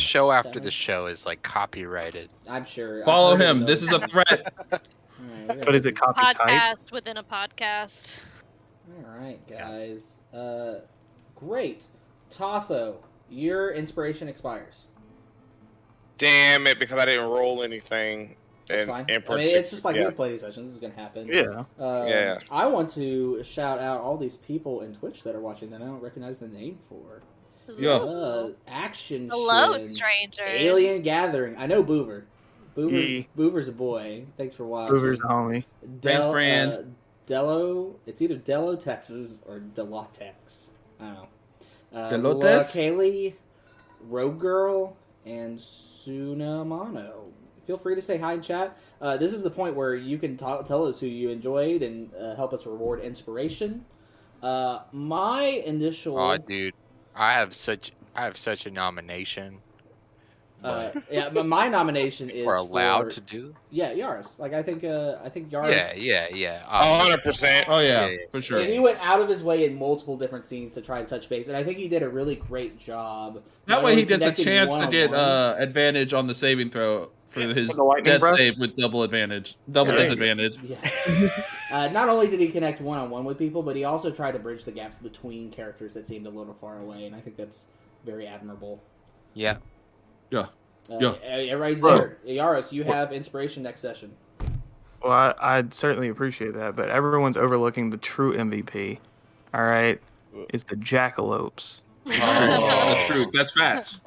next show after the show is like copyrighted. I'm sure. Follow him. This is a threat. Right, But is it copy type? Podcast within a podcast. All right, guys. Great. Totho, your inspiration expires. Damn it, because I didn't roll anything. That's fine. I mean, it's just like we play these sessions. This is going to happen. Yeah. I want to shout out all these people in Twitch that are watching that I don't recognize the name for. Yeah. Action Hello, Shin, strangers. Alien Gathering. I know Boover. Boover's a boy. Thanks for watching. Boover's a homie. Thanks, friends. Dello. It's either Dello, Texas, or Delotex. I don't know. Delotes? Kaylee, Rougarou, and Sunamano. Feel free to say hi in chat. This is the point where you can tell us who you enjoyed and help us reward inspiration. My initial... Oh, dude. I have such a nomination. But my nomination is we're allowed to do. Yeah, Yaris. Like I think Yaris. Yeah. 100%. Oh yeah, for sure. He went out of his way in multiple different scenes to try to touch base, and I think he did a really great job. That way, he gets a chance to get advantage on the saving throw for his death save with double disadvantage. Yeah. Not only did he connect one-on-one with people, but he also tried to bridge the gaps between characters that seemed a little far away, and I think that's very admirable. Yeah. Everybody's there. Yaros, you have inspiration next session. Well, I'd certainly appreciate that, but everyone's overlooking the true MVP. All right, it's the jackalopes. That's true. That's facts.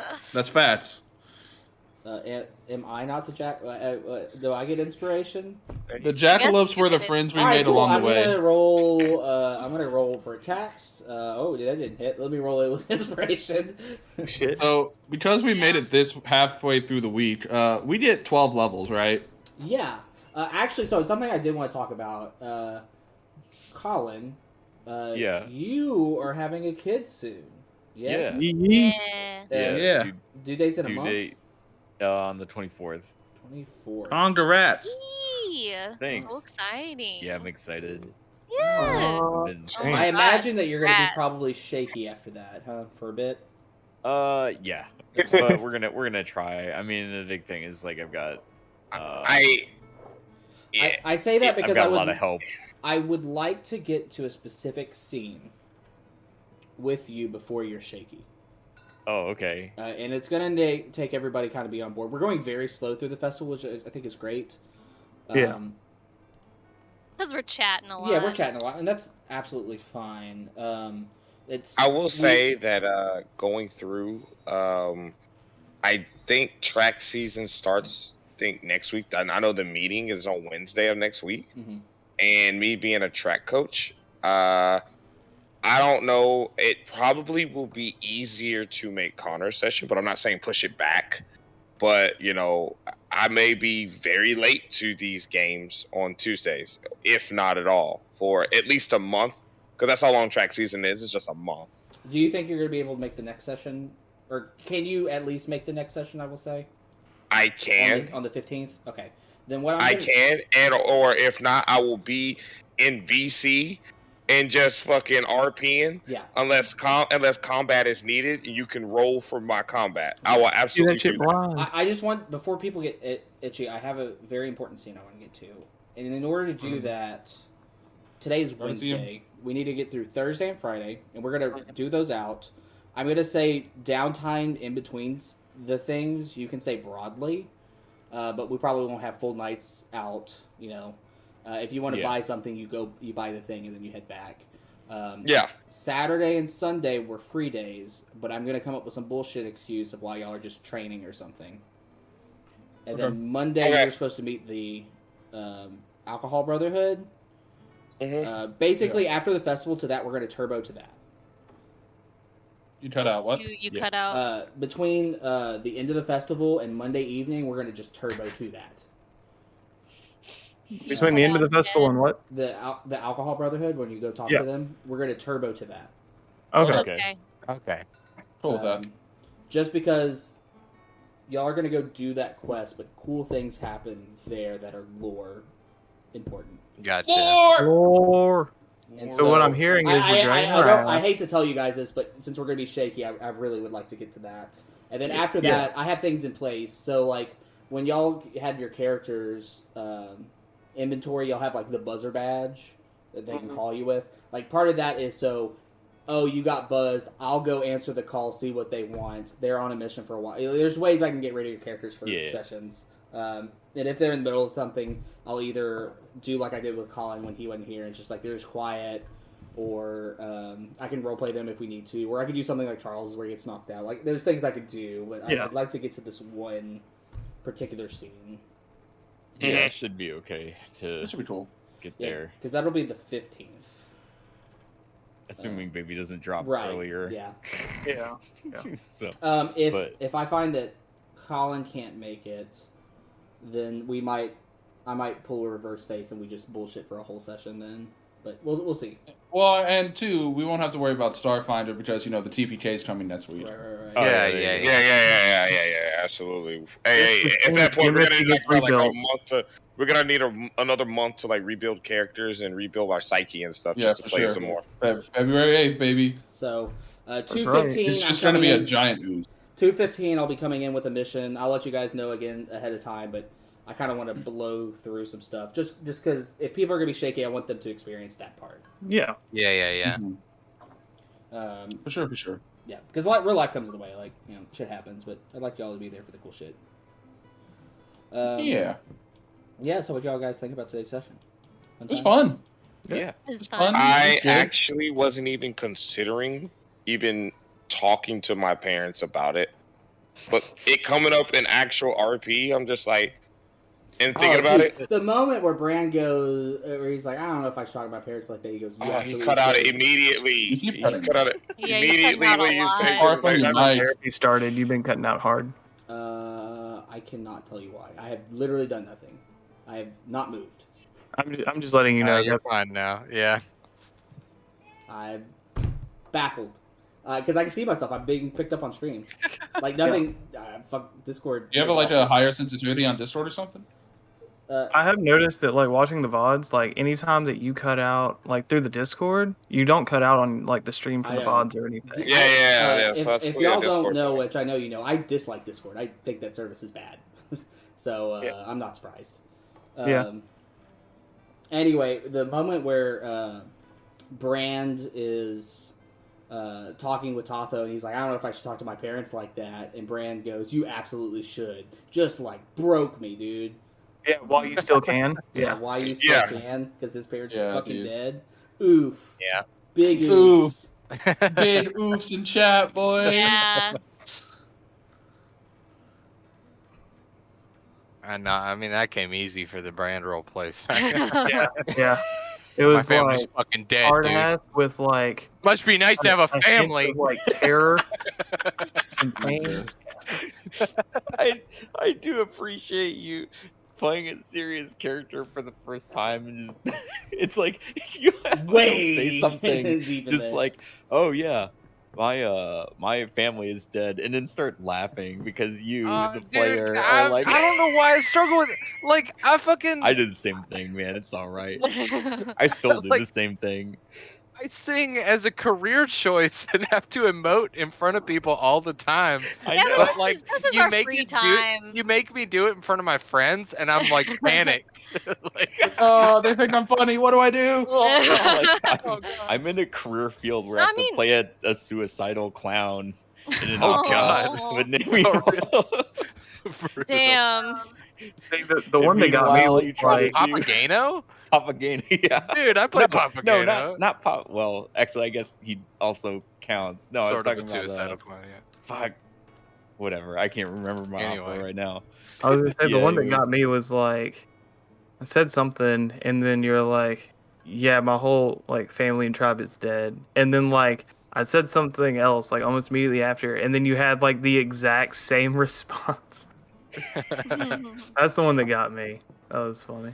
Am I not the jack? Do I get inspiration? The jackalopes were the friends we made along the way. I'm gonna roll for attacks. That didn't hit. Let me roll it with inspiration. Shit. So because we made it this halfway through the week, we did 12 levels, right? Yeah. Actually, so it's something I did want to talk about. Colin. You are having a kid soon. Yes. Yeah. Due date's in a month. Date on the 24th. 24th. Congrats. Thanks. So exciting. Yeah, I'm excited. Yeah. I imagine that you're going to be probably shaky after that, huh? For a bit. Yeah. But we're gonna try. I mean, the big thing is like I've got. I say that because I've got a lot of help. I would like to get to a specific scene with you before you're shaky. Oh, okay. And it's going to take everybody kind of be on board. We're going very slow through the festival, which I think is great. Because we're chatting a lot. Yeah, we're chatting a lot, and that's absolutely fine. I will say that going through, I think track season starts, next week. I know the meeting is on Wednesday of next week. Mm-hmm. And me being a track coach, I don't know. It probably will be easier to make Connor's session, but I'm not saying push it back. But, I may be very late to these games on Tuesdays, if not at all, for at least a month. Because that's how long track season is. It's just a month. Do you think you're going to be able to make the next session? Or can you at least make the next session, I will say? I can. On the 15th? Okay. Then what I can, or if not, I will be in VC and just fucking RPing. Yeah. Unless combat is needed, you can roll for my combat. I will absolutely do that. I just want, before people get itchy, I have a very important scene I want to get to. And in order to do that, today's Wednesday. We need to get through Thursday and Friday, and we're going to do those out. I'm going to say downtime in between the things. You can say broadly, but we probably won't have full nights out, If you want to buy something, you buy the thing, and then you head back. Saturday and Sunday were free days, but I'm going to come up with some bullshit excuse of why y'all are just training or something. And then Monday, we're supposed to meet the Alcohol Brotherhood. Mm-hmm. Basically, after the festival to that, we're going to turbo to that. You cut out what? You cut out. Between the end of the festival and Monday evening, we're going to just turbo to that. Between the end of the festival and what? The Alcohol Brotherhood, when you go talk to them, we're going to turbo to that. Okay. Cool with that. Just because y'all are going to go do that quest, but cool things happen there that are lore important. Gotcha. Lore. And so what I'm hearing is I hate to tell you guys this, but since we're going to be shaky, I really would like to get to that. And then after that, I have things in place. So like when y'all had your characters inventory, y'all have like the buzzer badge that they can call you with. Like part of that is so, oh, you got buzzed. I'll go answer the call, see what they want. They're on a mission for a while. There's ways I can get rid of your characters for sessions. And if they're in the middle of something, I'll either do like I did with Colin when he wasn't here, and it's just like they're just quiet, or I can roleplay them if we need to, or I could do something like Charles where he gets knocked out. Like there's things I could do, but I'd like to get to this one particular scene. Yeah, it should be okay to. That should be cool. Get there because that'll be the 15th. Assuming baby doesn't drop right, earlier. Yeah. So, if I find that Colin can't make it, then I might pull a reverse face and we just bullshit for a whole session then. But we'll see. Well, and two, we won't have to worry about Starfinder because the TPK is coming next week. Right. Yeah, absolutely. Hey, at that point we're gonna need like a month to. We're gonna need another month to like rebuild characters and rebuild our psyche and stuff just to play some more. February 8th, baby. So 2:15. Right. It's just gonna be a giant ooze. 2:15. I'll be coming in with a mission. I'll let you guys know again ahead of time, but I kind of want to blow through some stuff just because if people are gonna be shaky, I want them to experience that part. Yeah. Mm-hmm. For sure. Yeah, because real life comes in the way. Like shit happens, but I'd like y'all to be there for the cool shit. Yeah, so what y'all guys think about today's session? It was fun. Yeah. It was fun. I actually wasn't even considering talking to my parents about it. But it coming up in actual RP, I'm just like, and thinking about it. The moment where Brand goes, where he's like, I don't know if I should talk to my parents like that, he goes, he cut out it immediately. He cut out it immediately when you say therapy started. You've been cutting out hard. I cannot tell you why. I have literally done nothing. I have not moved. I'm just letting you know. You're fine now. Yeah. I'm baffled because I can see myself. I'm being picked up on stream. Like nothing. Fuck Discord. Do you have a higher sensitivity on Discord or something? I have noticed that like watching the VODs, like anytime that you cut out like through the Discord, you don't cut out on like the stream for the VODs or anything. Yeah. If y'all don't know, which I know you know, I dislike Discord. I think that service is bad. So I'm not surprised. Anyway, the moment where Brand is talking with Tatho, and he's like, I don't know if I should talk to my parents like that. And Brand goes, you absolutely should. Just like broke me, dude. Yeah, while you still can. Yeah, while you still can, because his parents are fucking dead. Oof. Yeah. Big oofs. Big oofs in chat, boys. Yeah. I mean, that came easy for the Brand role plays. Yeah. It was my family's like fucking dead, hard dude. ass with like. Must be nice to have a family. Of, like terror and pain. I do appreciate you playing a serious character for the first time and just it's like you have to say something just like, oh yeah, my family is dead, and then start laughing because the player are like, I don't know why I struggle with like I did the same thing, man. It's all right. I still do the same thing. I sing as a career choice and have to emote in front of people all the time. I know. But like, this is you our make free me time. You make me do it in front of my friends, and I'm like panicked. Oh, they think I'm funny. What do I do? I'm in a career field where I have to play a suicidal clown. God! Would name me Damn. The one that got me was like Papageno? Papageno, yeah. Dude, I played Papageno. No, not Pop. Well, actually, I guess he also counts. No, sort I of was a talking suicidal about clown, yeah. Fuck. Whatever. I can't remember my opera right now. I was gonna say the one that got me was like, I said something, and then you're like, yeah, my whole like family and tribe is dead, and then like I said something else like almost immediately after, and then you had like the exact same response. That's the one that got me. That was funny.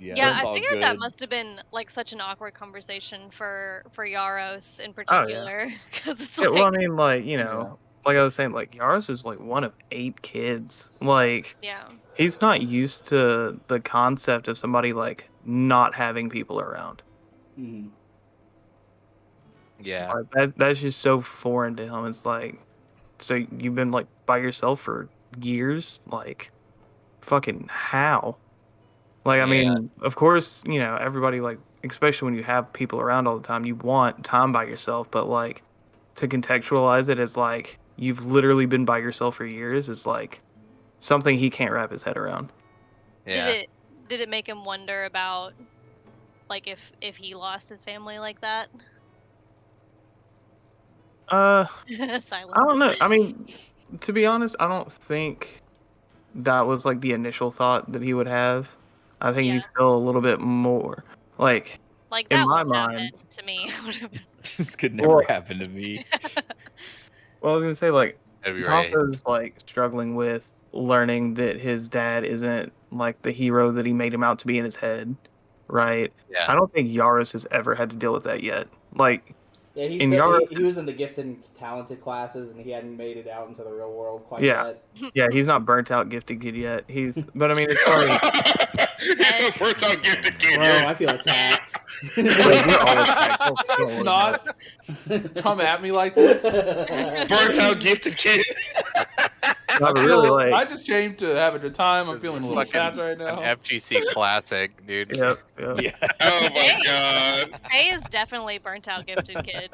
Yeah, I figured that must have been like such an awkward conversation for Yaros in particular, because it's like. Well, I mean, like like I was saying, like Yaros is like one of 8 kids. Like, he's not used to the concept of somebody like not having people around. Mm-hmm. Yeah. Like, that's just so foreign to him. It's like, so you've been like by yourself for years? Like, fucking how? Like, I mean, of course, you know, everybody, like, especially when you have people around all the time, you want time by yourself, but like to contextualize it as like you've literally been by yourself for years is like something he can't wrap his head around. Yeah. Did it make him wonder about like if he lost his family like that? Silence. I don't know. I mean, to be honest, I don't think that was like the initial thought that he would have. I think he's still a little bit more like that in my wouldn't mind. happen to me. This could never happen to me. Well, I was gonna say like Right. Topper's like struggling with learning that his dad isn't like the hero that he made him out to be in his head, right? Yeah. I don't think Yaros has ever had to deal with that yet. Like, Yeah, he was in the gifted and talented classes, and he hadn't made it out into the real world quite yet. Yeah, he's not burnt out gifted kid yet. But I mean, it's like He's not burnt out gifted kid. Bro, I feel attacked. It's not. Come at me like this. Burnt out gifted kid. I just came to have a good time. I'm feeling a little sad right now. An FGC classic, dude. Yep. Yeah. Oh my god. Ray is definitely burnt out gifted kid.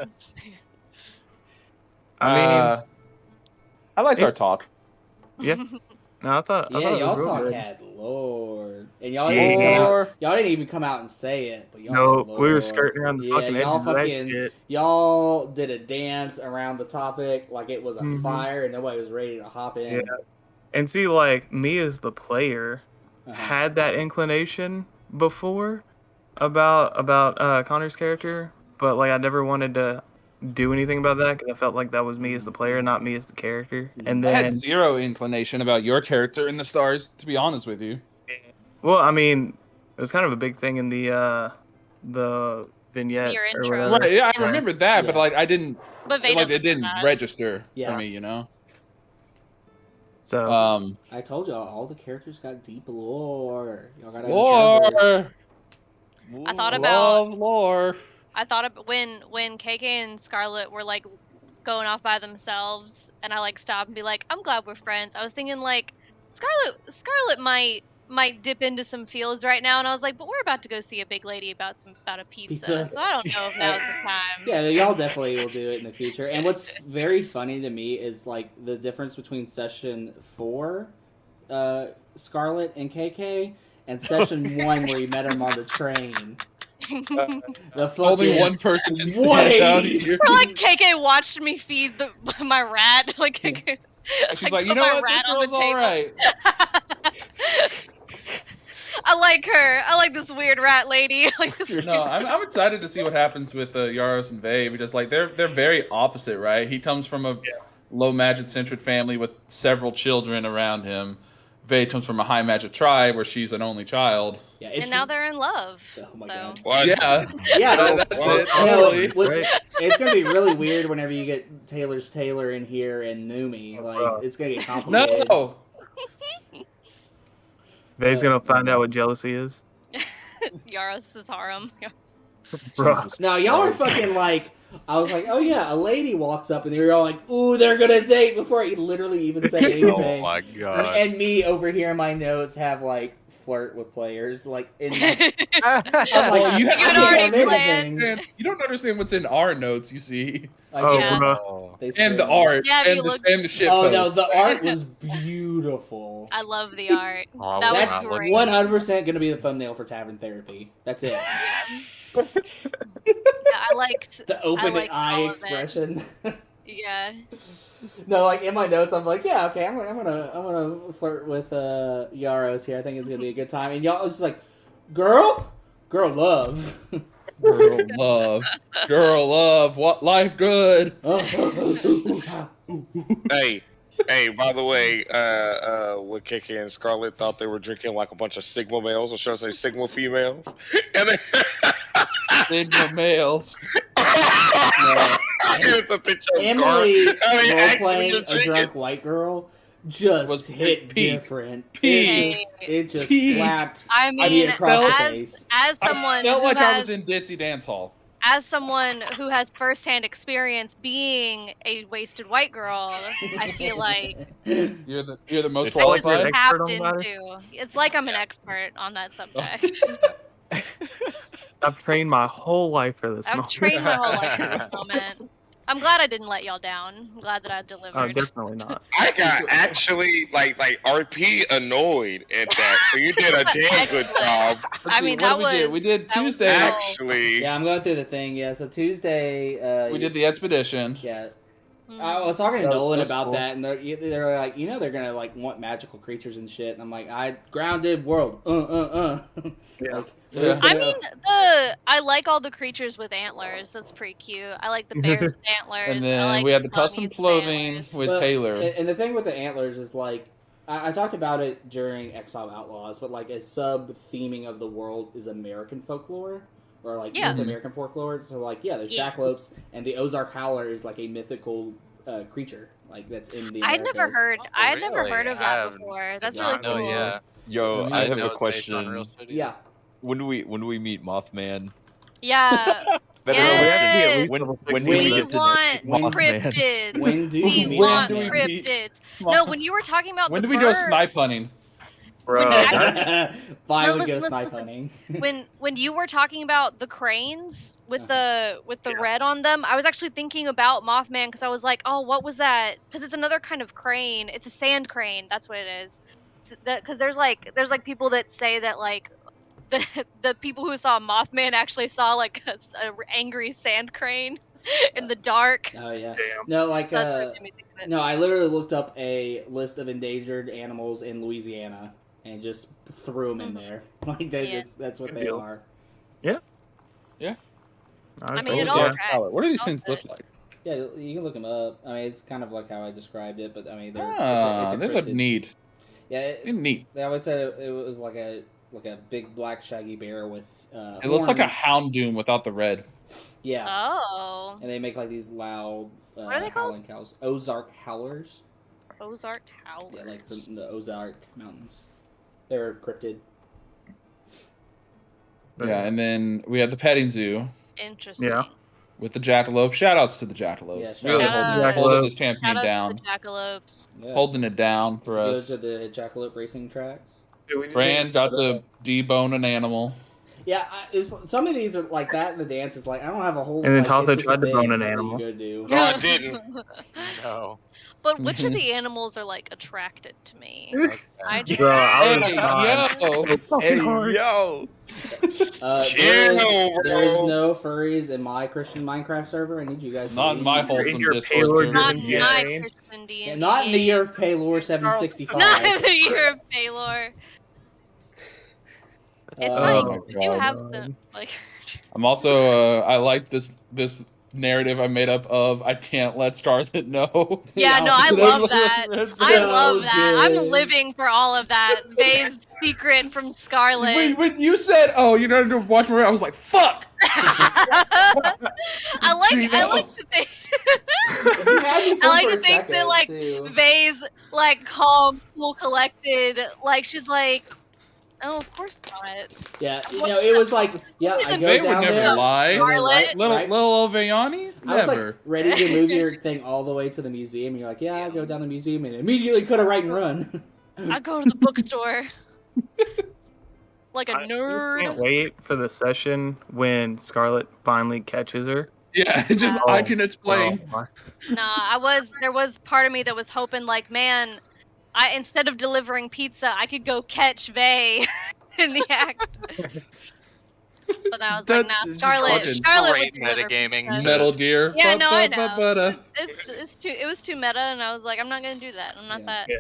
I mean, I liked our talk. Yeah. No, I thought y'all it was saw real good. Cat Lord, and y'all didn't even come out and say it, but y'all. No, Lord. we were skirting around the fucking y'all edges of that shit. Y'all did a dance around the topic like it was a fire, and nobody was ready to hop in. Yeah. And see, like me as the player, had that inclination before about Connor's character, but like I never wanted to do anything about that because I felt like that was me as the player, not me as the character. And then I had zero inclination about your character in the stars, to be honest with you. Well, I mean, it was kind of a big thing in the vignette. Your or intro. whatever. Right? Yeah, I remember that, but like I didn't. But Vay Like it doesn't do didn't that. register Yeah. for me, you know. So I told y'all all the characters got deep lore. Y'all got lore. I thought about lore. I thought of when KK and Scarlet were like going off by themselves, and I like stopped and be like, "I'm glad we're friends." I was thinking like, Scarlet might dip into some feels right now, and I was like, "But we're about to go see a big lady about a pizza. So I don't know if now's the time." Yeah, y'all definitely will do it in the future. And what's very funny to me is like the difference between session 4, Scarlet and KK, and session 1 where you met him on the train. Only one person can stand out here. Or like KK watched me feed my rat. Like KK, she's like, you know what? This girl's all right. I like her. I like this weird rat lady. No, I'm excited to see what happens with Yaros and Vay because like they're very opposite, right? He comes from a low magic centered family with several children around him. Vay comes from a high magic tribe where she's an only child. Yeah, and now they're in love. Oh my god. What? Yeah. That's it. Totally. It's gonna be really weird whenever you get Taylor's Taylor in here and Numi. Like it's gonna get complicated. No. Vay's gonna find out what jealousy is. Yaros' harem. No, y'all are fucking like. I was like, oh yeah, a lady walks up and they were all like, ooh, they're gonna date before he literally even said anything. Oh my god. And me over here in my notes have like flirt with players, like in my... I was like, well, you had already planned. You don't understand what's in our notes, you see. And the art. Yeah, and the shit Oh post. no, the art was beautiful. I love the art. That's was great. 100% gonna be the thumbnail for Tavern Therapy. That's it. I liked the open eye all expression. Yeah. No, like in my notes, I'm like, yeah, okay, I'm gonna flirt with Yaros here. I think it's gonna be a good time. And y'all was just like, girl love, girl love, what life good. Hey, by the way, when KK and Scarlet thought they were drinking like a bunch of Sigma males, or should I say Sigma females? And they... Sigma males. Here's a picture of Emily role-playing a drunk white girl just hit different. It just slapped. I mean, across the face. As someone I felt who like has, I was in Ditzy Dance Hall. as someone who has firsthand experience being a wasted white girl, I feel like You're the most It's like I just qualified. an expert tapped on the matter? into. It's like I'm an expert on that subject. I've trained my whole life for this I've moment. trained my whole life for this moment. I'm glad I didn't let y'all down. I'm glad that I Oh, delivered. definitely not. I got actually like RP annoyed at that. So you did a damn good job. I mean, that was. We did that was Tuesday. well. Actually, Yeah, I'm going through the thing. Yeah, so Tuesday. We did the expedition. Yeah. Mm. I was talking to That Nolan was about cool. that, and they're like, they're gonna like want magical creatures and shit, and I'm like, I grounded world, Yeah. Like, Yeah. I mean, I like all the creatures with antlers. That's pretty cute. I like the bears with antlers. And I then like we had the ponies custom with clothing antlers. with Well, Taylor. And the thing with the antlers is like, I talked about it during Exile Outlaws, but like a sub theming of the world is American folklore. Or like Yeah. North American folklore. So like, there's Yeah. jackalopes, and the Ozark Howler is like a mythical creature, like that's in the. I'd never heard. Oh, I had never really? heard of I that haven't- before. That's did really not know, cool. Yeah. Yo, Yeah, I didn't have know a it was based on real question. shit. Yeah. When do we meet Mothman? Yeah. Better Yes. when When do we We get to want meet Mothman? cryptids. When do We you meet want do we Mothman? meet- cryptids. No, when you were talking about When the do we go birds, snipe hunting? Bro, Vi No, would listen, go snipe listen. hunting. when you were talking about the cranes with the Yeah. red on them, I was actually thinking about Mothman because I was like, oh, what was that? Because it's another kind of crane. It's a sand crane. That's what it is. Because there's like people that say that like the people who saw Mothman actually saw like a angry sand crane in the dark. Oh yeah. Damn. No, like So that's what made me think of it. no, I literally looked up a list of endangered animals in Louisiana and just threw them in Mhm. there. Like that's what Good they deal. are. I mean, it What all was tracks. What do these All things good. look like? Yeah, you can look them up. I mean, it's kind of like how I described it, but I mean, Ah, it's a they look cryptid. neat. Yeah, They're neat. they always said it was like a big black shaggy bear with. It looks like a horns. Houndoom without the red. Yeah, Oh, and they make like these loud. What are they called? Howling cows. Ozark howlers. Ozark Howlers. Yeah, like the Ozark mountains. They're cryptid. Yeah, and then we had the petting zoo Interesting. Yeah. with the jackalope. Shout outs to the jackalopes. Yeah, shout really out. holding this Shout campaign out down. to the jackalopes. Yeah. Holding it down for Go us. to the jackalope racing tracks. Dude, we just Brand need- got to debone an animal. Yeah, some of these are like that in the dance is like I don't have a whole. And then like, Taltha it's just tried a to bone thing an that animal. You go do. No, I didn't. No. But which of the animals are like attracted to me? I just Bro, I was Hey, dying. yo! Fucking Hey hard. yo! Chill, there is bro. no furries in my Christian Minecraft server. I need you guys. to Not in leave. my In wholesome your Discord payload server. not driven my game. Christian D&D. Yeah, not in the year of Paylor 765. Not in the year of Paylor. It's Oh funny my 'cause we do God. have some like. I'm also I like this narrative I made up of I can't let Starlet know. Yeah, no, I love that. That's I so love that. good. I'm living for all of that. Vay's secret from Scarlet. When you said, "Oh, you're not gonna watch Maria," I was like, "Fuck!" I like to think. You had me I for like a to think second, that like too. Vay's like calm, cool, collected. Like she's like, oh, of course not. Yeah, it was like, yeah, I go They would down never there. lie. and then Scarlet. Little right- little old Vayani? I was Never. like ready to move your thing all the way to the museum, and you're like, yeah, I'll go down the museum, and immediately put a right and run. I go to the bookstore. Like a I can't nerd. wait for the session when Scarlet finally catches her. Yeah, it's just Oh, I can explain. Oh, Nah, there was part of me that was hoping like, man, instead of delivering pizza, I could go catch Vay in the act. But I was like, nah, That is Scarlet fucking would great deliver metagaming pizza. Metal Gear. Yeah, no, I know. Ba-ba-ba-ba-da. It was too meta, and I was like, I'm not gonna do that. I'm not Yeah. that. Yeah.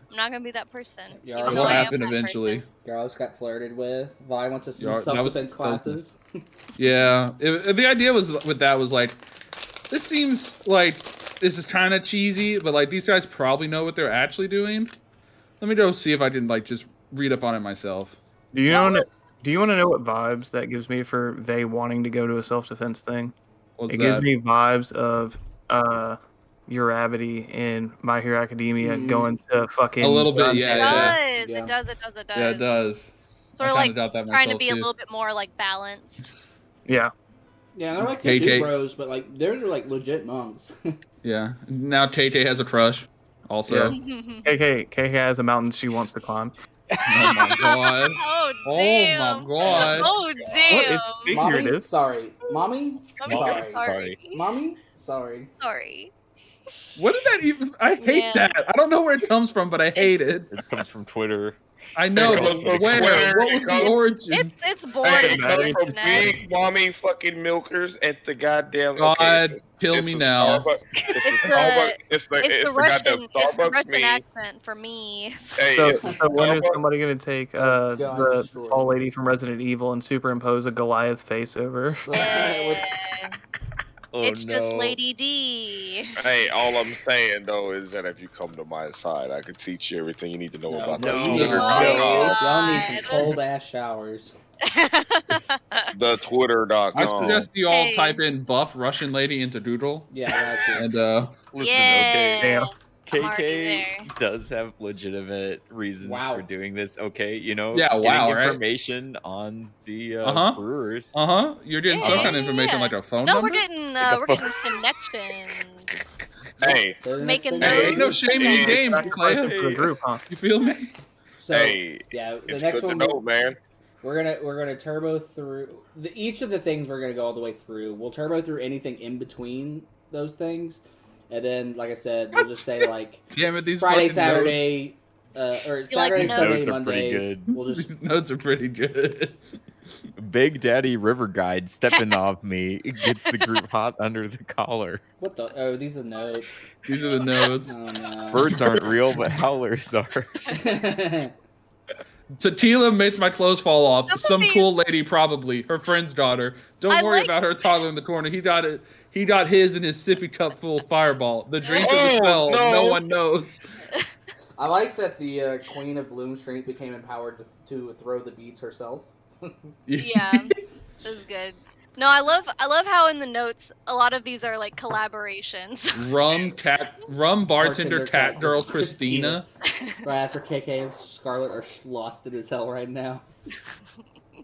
I'm not gonna be that person. Yeah, even That's though what I am happened that eventually. person. Girls got flirted with. Vi went to some That was self-defense classes. Yeah, the idea was with that was like, this seems like this is kind of cheesy, but like these guys probably know what they're actually doing. Let me go see if I can like just read up on it myself. Do you want to know what vibes that gives me for Vay wanting to go to a self-defense thing? What's It that? gives me vibes of Uravity in My Hero Academia Mhm. going to fucking A little bit, gun yeah, It head. does. Yeah. It does. It does. It does. Yeah, it does. Sort I of kinda like doubt that trying to myself, be a too. little bit more like balanced. Yeah. Yeah, they're like the KK. bros, but like they're like legit monks. Yeah. Now Tay has a crush. Also. Yeah. KK has a mountain she wants to climb. Oh my god. Oh Oh damn. my god. Oh What? damn. It's Mommy, figurative. sorry. Mommy, Mommy, sorry. sorry. Mommy, sorry. Sorry. What did that even? I hate Yeah. that. I don't know where it comes from, but I hate it. It comes from Twitter. I know, It but comes from where? Twitter, What it was the comes- origin? It's born Hey, in it the comes from internet. big mommy fucking milkers at the goddamn. God, it's kill it's me the now. Starbucks- It's the It's Starbucks. It's the It's the goddamn Russian. It's the Starbucks Russian me. accent for me. Hey, So, it's the so when is Starbucks. somebody gonna take Oh, God, the destroy tall me. lady from Resident Evil and superimpose a Goliath face over? Eh, Oh it's no. just Lady D. Hey, all I'm saying though is that if you come to my side, I can teach you everything you need to know about no, that. you need No. y'all need some God. cold ass showers. The Twitter.com. I suggest you all Hey. type in buff Russian lady into Doodle. Yeah, that's it. And Listen, yeah. okay. Damn. I'm already KK there. does have legitimate reasons Wow. for doing this. Okay, you know, Yeah, getting wow, right? information on the Uh-huh. brewers. you're getting Yeah, some kind yeah, of information yeah. like a phone No, number. we're getting Like a we're phone- getting connections. Hey, There's Making next those- Ain't no shame in the game, Sacrifice Clay. for the group, huh? You feel me? So hey, yeah, the it's next good to one know, man. we're gonna turbo through each of the things we're gonna go all the way through. We'll turbo through anything in between those things, and then like I said, we'll just say like Damn it, these Friday, fucking Saturday, or like Saturday, the Sunday, notes are pretty Monday. good. We'll notes. just These notes are pretty good. Big Daddy River Guide stepping off me gets the group hot under the collar. what the oh these are notes. These are the notes. Oh no. Birds aren't real, but howlers are. Tatila makes my clothes fall off. Some of Some these- cool lady, probably her friend's daughter. Don't I worry like- about her toddler in the corner. He got it. He got his in his sippy cup full of Fireball. The drink of the Oh, spell. no. No one knows. I like that the Queen of Bloom Street became empowered to throw the beats herself. Yeah, this is good. No, I love how in the notes a lot of these are like collaborations. Rum bartender cat girl Christina. Right after KK and Scarlet are lost in his hell right now.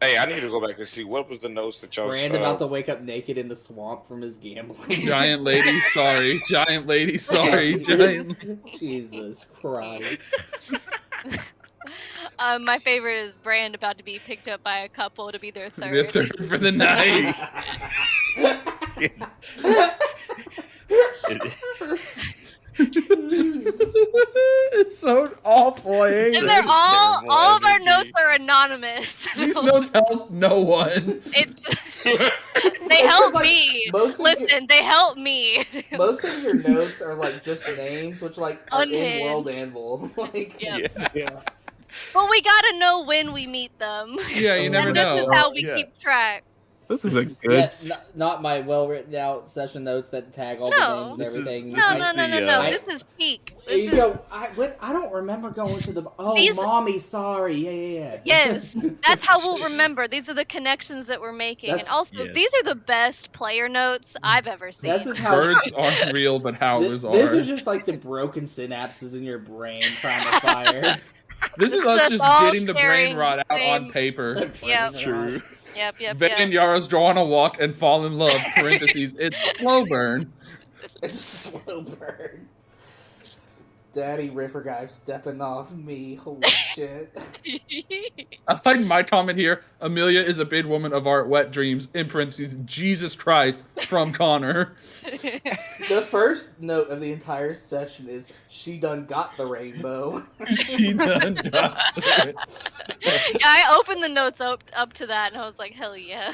Hey, I need to go back and see what was the notes that y'all. Brand about to wake up naked in the swamp from his gambling. Giant lady, sorry. Giant lady, sorry. Giant. Jesus Christ. My favorite is Brand about to be picked up by a couple to be their The third. third for the night. It's so awful. I hate And they're it. all of our energy. notes are anonymous. These notes help no one. It's they It's help like me. most of Listen, they help me. Most of your notes are like just names, which like are in Unhinged. World Anvil. Like, Yep. Yeah. But we gotta know when we meet them. Yeah, you never And this know. is how we Yeah. keep track. This is a good. yeah, not my well written out session notes that tag all the No. names This and is- everything. this No, is no, no, no, the, no. uh, This is peak. You This is go. I don't remember going to the. Oh, These- mommy, sorry. Yeah. yes. That's how we'll remember. These are the connections that we're making, That's- and also yes. these are the best player notes I've ever seen. This is how. Birds aren't real, but howlers This are. is just like the broken synapses in your brain trying to fire. This is This us is just all getting the brain sharing rot out same- on paper. Yep. True. Yep. Vay and Yara's go on a walk and fall in love. Parentheses. It's slow burn. It's a slow burn. Daddy River Guy stepping off me. Holy shit. I like my comment here. Amelia is a big woman of art, wet dreams. In parentheses, Jesus Christ from Connor. The first note of the entire session is she done got the rainbow. She done got it. Yeah, I opened the notes up to that, and I was like, hell yeah.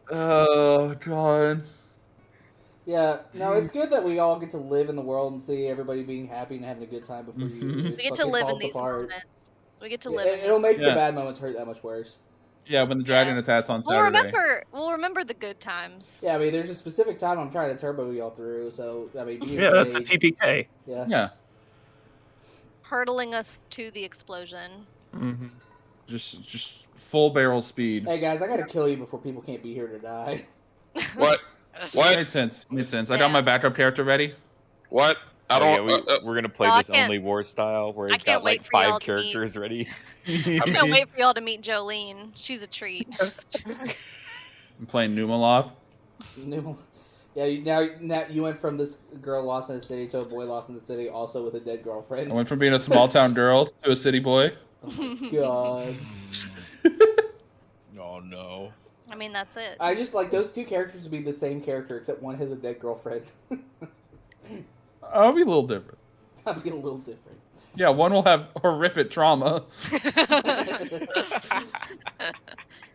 Oh God. Yeah, no, it's good that we all get to live in the world and see everybody being happy and having a good time before Mhm. you. We get to live in these moments. We get to live in It'll make Yeah. the bad moments hurt that much worse. Yeah, when the dragon attacks on We'll Saturday. remember the good times. Yeah, I mean, there's a specific time I'm trying to turbo y'all through, so I mean, Yeah, that's a TPK. Yeah. Yeah. Hurtling us to the explosion. Mm-hmm. Just full barrel speed. Hey guys, I gotta kill you before people can't be here to die. What? What? Made sense. Made sense. I got my backup character ready. What? I Oh, don't. yeah, we're gonna play No, I this can't- only war style where I it's can't got wait like for y'all 5 to meet. characters ready. I can't wait for y'all to meet Jolene. She's a treat. I'm playing Numaloth. Now you went from this girl lost in the city to a boy lost in the city, also with a dead girlfriend. I went from being a small town girl to a city boy. Oh my god. Oh no. I mean, that's it. I just like those two characters to be the same character, except one has a dead girlfriend. I'll be a little different. That'd be a little different. Yeah, one will have horrific trauma.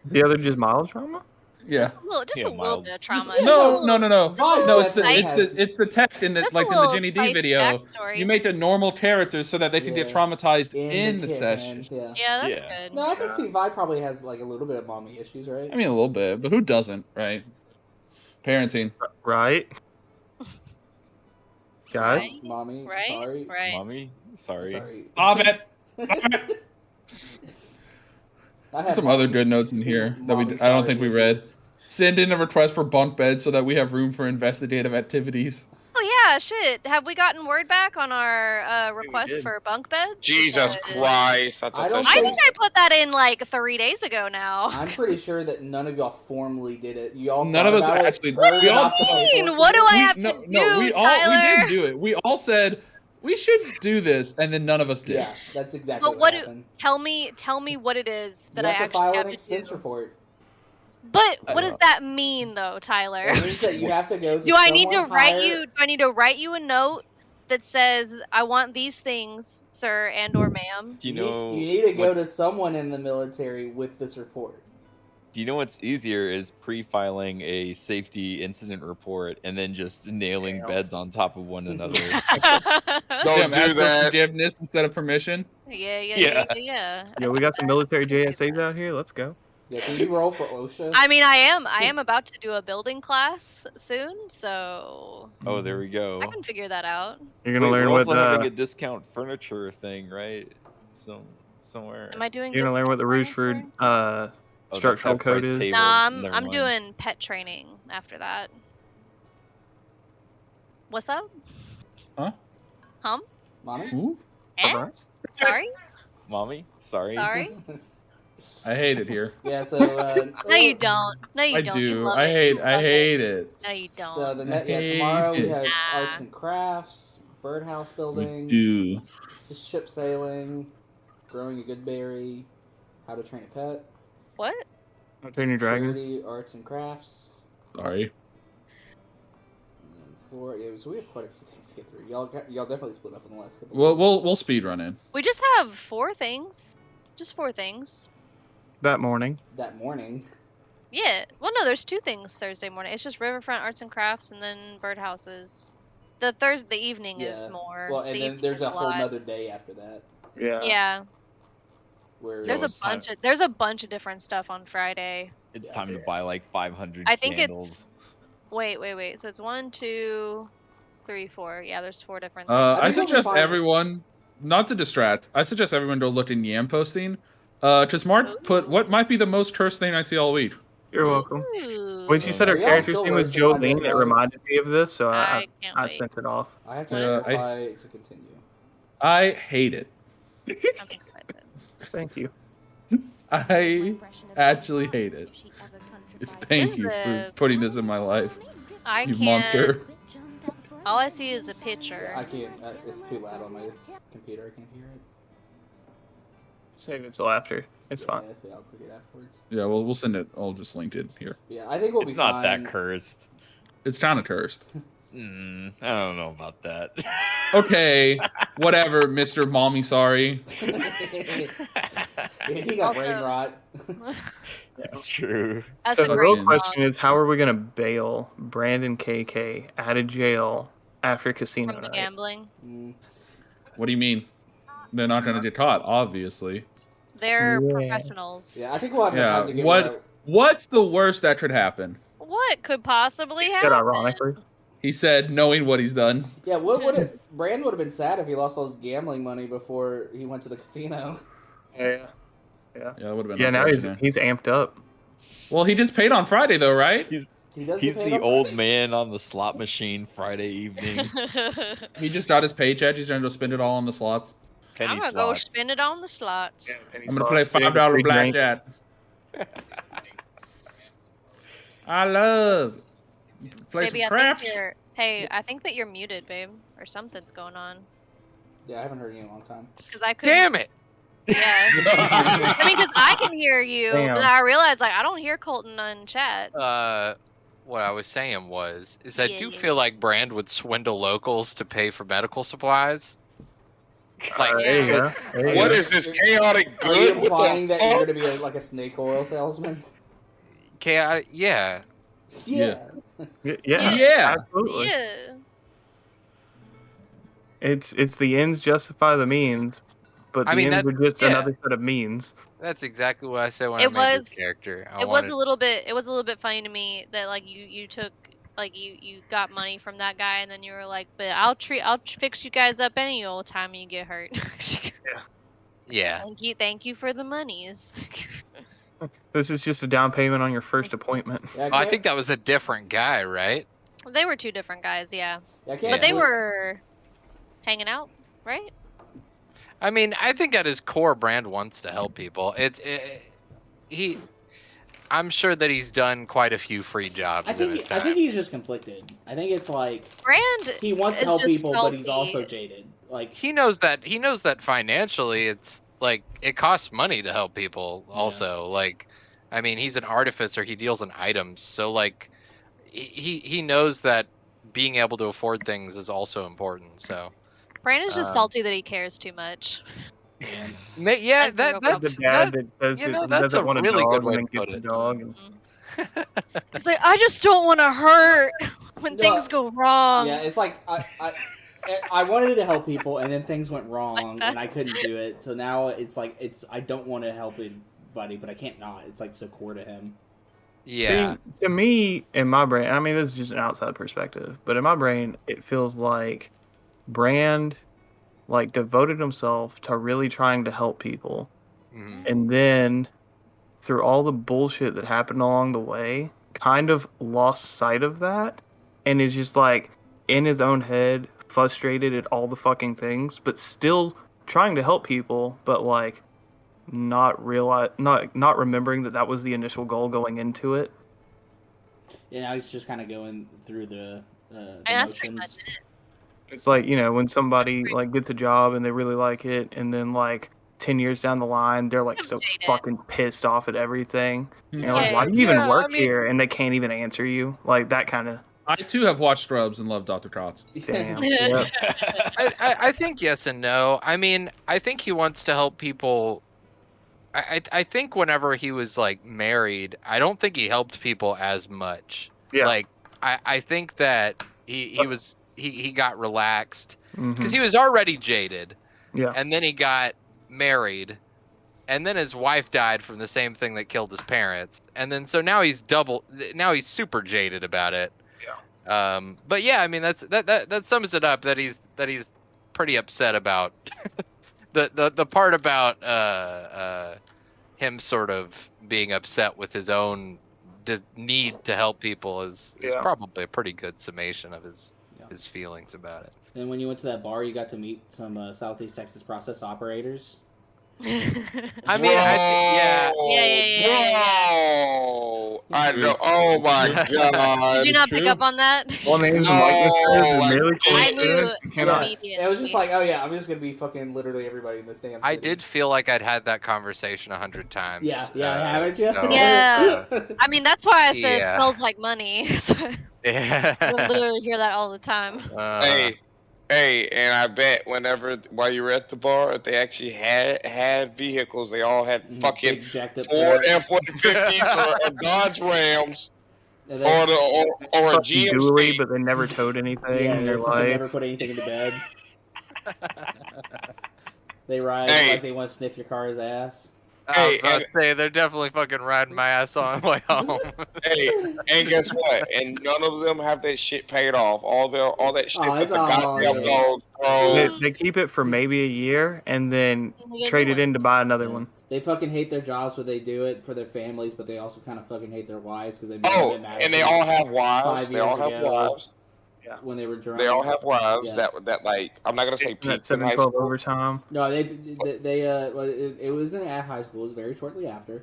The other just mild trauma? Yeah. Just a little mild. bit of trauma. No. Vibe No, it's definitely the tech in the Just a like in the little Ginny D spicy video. backstory. You make the normal characters so that they can get Yeah. traumatized in the kid, session. man. Yeah. Yeah, that's Yeah. good. No, I can see Vi probably has like a little bit of mommy issues, right? I mean, a little bit, but who doesn't, right? Parenting. Right? Guys? Right? Mommy, Right? sorry. Right. Mommy, sorry. Stop it. Some other good notes in here that I don't think we read. Send in a request for bunk beds so that we have room for investigative activities. Oh yeah, shit. Have we gotten word back on our request did. for bunk beds? Jesus Because Christ! I don't I think- think I put that in like 3 days ago now. I'm pretty sure that none of y'all formally did it. You all None thought of us about it, actually- heard we all- about the paperwork. What do I have No, to no, do, we Tyler? did do it. We all said we should do this, and then none of us did. Yeah, that's exactly But what what happened. Tell me what it is that You I have to actually file have an to expense do. report. But what does that mean though, Tyler? It means that you have to go to Do I need to someone write higher- you? Do I need to write you a note that says I want these things, sir and or ma'am? Do you need- know? you need to go to what's- someone in the military with this report. Do you know what's easier is pre-filing a safety incident report and then just nailing beds on top of one another. Don't Ask do for that. forgiveness instead of permission. Yeah. Yeah, we got some military JSAs out here. Let's go. Yeah, can you roll for OSHA? I mean, I am about to do a building class soon, so Oh, there we go. I can figure that out. You're gonna Wait, learn we're what also having a discount furniture thing, right? Somewhere. Am I doing? you're gonna learn what the discount Rochefort furniture? Oh, that's structural half price code is. tables. Nah, Never I'm mind. doing pet training after that. What's up? Mommy? Ooh, Eh? Sorry? Mommy, sorry. Sorry? I hate it here. Yeah, so No, you don't. No, you I don't. You do. love I it. hate. You I love hate it. No, you don't. So I tomorrow we hate have it. arts and crafts, birdhouse building, Do. ship sailing, growing a good berry, how to train a pet, What? Train your dragon. charity, arts and crafts, Sorry. and then floor. Yeah, so we have quite a few things to get through. Y'all definitely split up in the last couple. We'll speed run in. We just have 4 things. Just 4 things. That morning. That morning. Yeah. Well, no, there's 2 things Thursday morning. It's just Riverfront Arts and Crafts and then birdhouses. The Thursday evening is Yeah. more. Well, the and then evening there's is a whole lot. nother day after that Yeah. Yeah. where There's a it's time- bunch of different stuff on Friday. It's Yeah. time to buy like 500 I think candles. Wait. So it's 1, 2, 3, 4. Yeah, there's 4 different. I I think we'll be suggest fine. everyone, not to distract. I suggest everyone go look in Yam posting. Just Mark put what might be the most cursed thing I see all week. You're welcome. Ooh. When she said her Are y'all character's still name was roasting my Jolene, dead it body? reminded me of this, so I can't I wait. sent it off. I have to What is it? verify to continue. I hate it. I'm excited. Thank you. I actually hate it. Thank This you is for a- putting this in my life, I you can't. monster. All I see is a picture. I can't. It's too loud on my computer. I can't hear it. Save it till after. It's fine. Yeah, I'll click it afterwards. Yeah, well, we'll send it. I'll just link it here. Yeah, I think we'll It's be not fine. that cursed. It's kind of cursed. I don't know about that. Okay, whatever, Mr. Mommy. Sorry. He got brain Also- rot. It's true. That's So a the great real question song is, how are we gonna bail Brandon KK out of jail after casino from the night? gambling. Mm. What do you mean? They're not going to get caught, obviously. They're Yeah. professionals. Yeah, I think we'll have Yeah, time to get what- rid of- What's the worst that could happen? What could possibly He happen? said ironically. He said, knowing what he's done. Yeah, what would it? Brand would have been sad if he lost all his gambling money before he went to the casino. Yeah. Yeah, that would have been. Yeah, now unfortunate. he's amped up. Well, he just paid on Friday, though, right? He does He's get paid the on old Friday? man on the slot machine Friday evening. He just got his paycheck. He's going to go spend it all on the slots. Penny I'm gonna slots. go spend it on the slots. I'm going to play $5 blackjack. I love Play Baby, some I craps. think you're. Hey, I think that you're muted, babe, or something's going on. Yeah, I haven't heard you in a long time. Because I couldn't. Damn it! Yeah. I mean, because I can hear you, Damn. but I realized like I don't hear Colton on chat. What I was saying is I do Yeah. feel like Brand would swindle locals to pay for medical supplies. Like, There you go. There you What go. is this chaotic Are you good? What implying the that you're fuck? going to be like a snake oil salesman? chaotic? Yeah. Yeah. Yeah. Absolutely. Yeah. It's the ends justify the means, but I the mean, ends are just yeah. another set of means. That's exactly what I said when It I made this was- character. It was a little bit funny to me that like you took like you got money from that guy and then you were like, but I'll fix you guys up any old time you get hurt. Yeah. Thank you for the monies. This is just a down payment on your first appointment. Yeah, I think that was a different guy, right? They were two different guys, yeah. I But can't they believe- were hanging out, right? I mean, I think at his core, Brand wants to help people. I'm sure that he's done quite a few free jobs I in his think time. he's just conflicted. I think it's like Brand he wants to is help just people, but he's salty. also jaded. Like He knows that financially, it's like it costs money to help people. Also, like, I mean, he's an artificer. He deals in items, so like, he knows that being able to afford things is also important. So. Brand is just salty that he cares too much. Yeah, That's the real that's The dad that says you know, that he that's doesn't a want a really dog good way and to then put gets a it. dog. And... It's like I just don't want to hurt when No. things go wrong. yeah, it's like I wanted to help people, and then things went wrong, and I couldn't do it. So now it's like I don't want to help anybody, but I can't not. It's like so core to him. Yeah. See, to me, in my brain, I mean, this is just an outside perspective, but in my brain, it feels like Brand, like, devoted himself to really trying to help people, Mhm. and then through all the bullshit that happened along the way, kind of lost sight of that, and is just like in his own head, frustrated at all the fucking things, but still trying to help people, but like not remembering that was the initial goal going into it. Yeah, now he's just kind of going through the And that's pretty motions. much it. It's like, you know, when somebody like gets a job and they really like it, and then like 10 years down the line, they're like so Jaded. fucking pissed off at everything. And you're like, Yeah. why do you even Yeah, work I mean- here? And they can't even answer you. Like that kind of I too have watched Scrubs and loved Dr. Kratz. damn. Yep. I think yes and no. I mean, I think he wants to help people. I think whenever he was like married, I don't think he helped people as much. Yeah. Like I think that he got relaxed Mhm. because he was already jaded, Yeah. and then he got married, and then his wife died from the same thing that killed his parents, and then so now he's super jaded about it. Yeah. But yeah, I mean that sums it up. That he's pretty upset about the part about him sort of being upset with his own need to help people is Yeah. probably a pretty good summation of his feelings about it. And when you went to that bar, you got to meet some Southeast Texas process operators. I mean, yeah. Bro, I know. Oh my god. Did you not pick true. up on that? Well, names No, and likenesses and I really close I to knew it. You cannot- immediately. It was just like, oh yeah, I'm just gonna be fucking literally everybody in this damn city. I did feel like I'd had that conversation 100 times. Yeah, haven't you? so- Yeah. I mean, that's why I said it Yeah. smells like money. So Yeah. I literally hear that all the time. Hey, and I bet while you were at the bar, if they actually had vehicles, they all had fucking Big jacked up Ford truck. F-150s or Dodge Rams And or then- a fucking GMC. dually, but they never towed anything yeah, in they their fucking life. never put anything into bed. They ride Hey. like they want to sniff your car's ass. I was Hey, about to say, they're definitely fucking riding my ass on the way home. Hey, and guess what? And none of them have that shit paid off. All that shit's Oh, at it's the all goddamn good. dog's throat. They keep it for maybe a year and then And they get trade new it in to buy another Yeah. one. They fucking hate their jobs, but they do it for their families. But they also kind of fucking hate their wives because they've been Oh, in and they all have wives. 5 They all years have ago. wives. when they were drunk. They all have wives Yeah. that like I'm not gonna say That peaked in high 7-12 school. overtime. No, well, it wasn't at high school. It was very shortly after.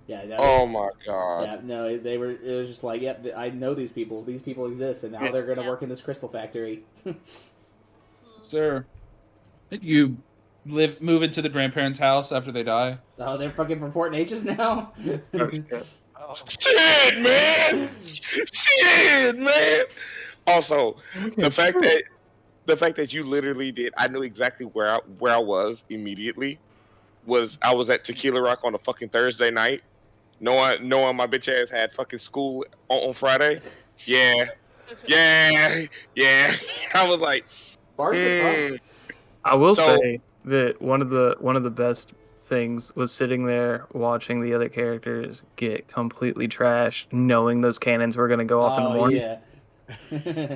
Yeah. Oh my god. Yeah, no, they were. It was just like, yep, I know these people. These people exist, and now they're going to work in this crystal factory. Sir, did you move into the grandparents' house after they die? Oh, they're fucking from Port Neches now. Shit, man. Shit, man. Also, the fact that you literally did, I knew exactly where I was immediately. I was at Tequila Rock on a fucking Thursday night, knowing my bitch ass had fucking school on Friday. Yeah. I was like, Bars are fun. I will say that one of the best things was sitting there watching the other characters get completely trashed, knowing those cannons were going to go off in the morning.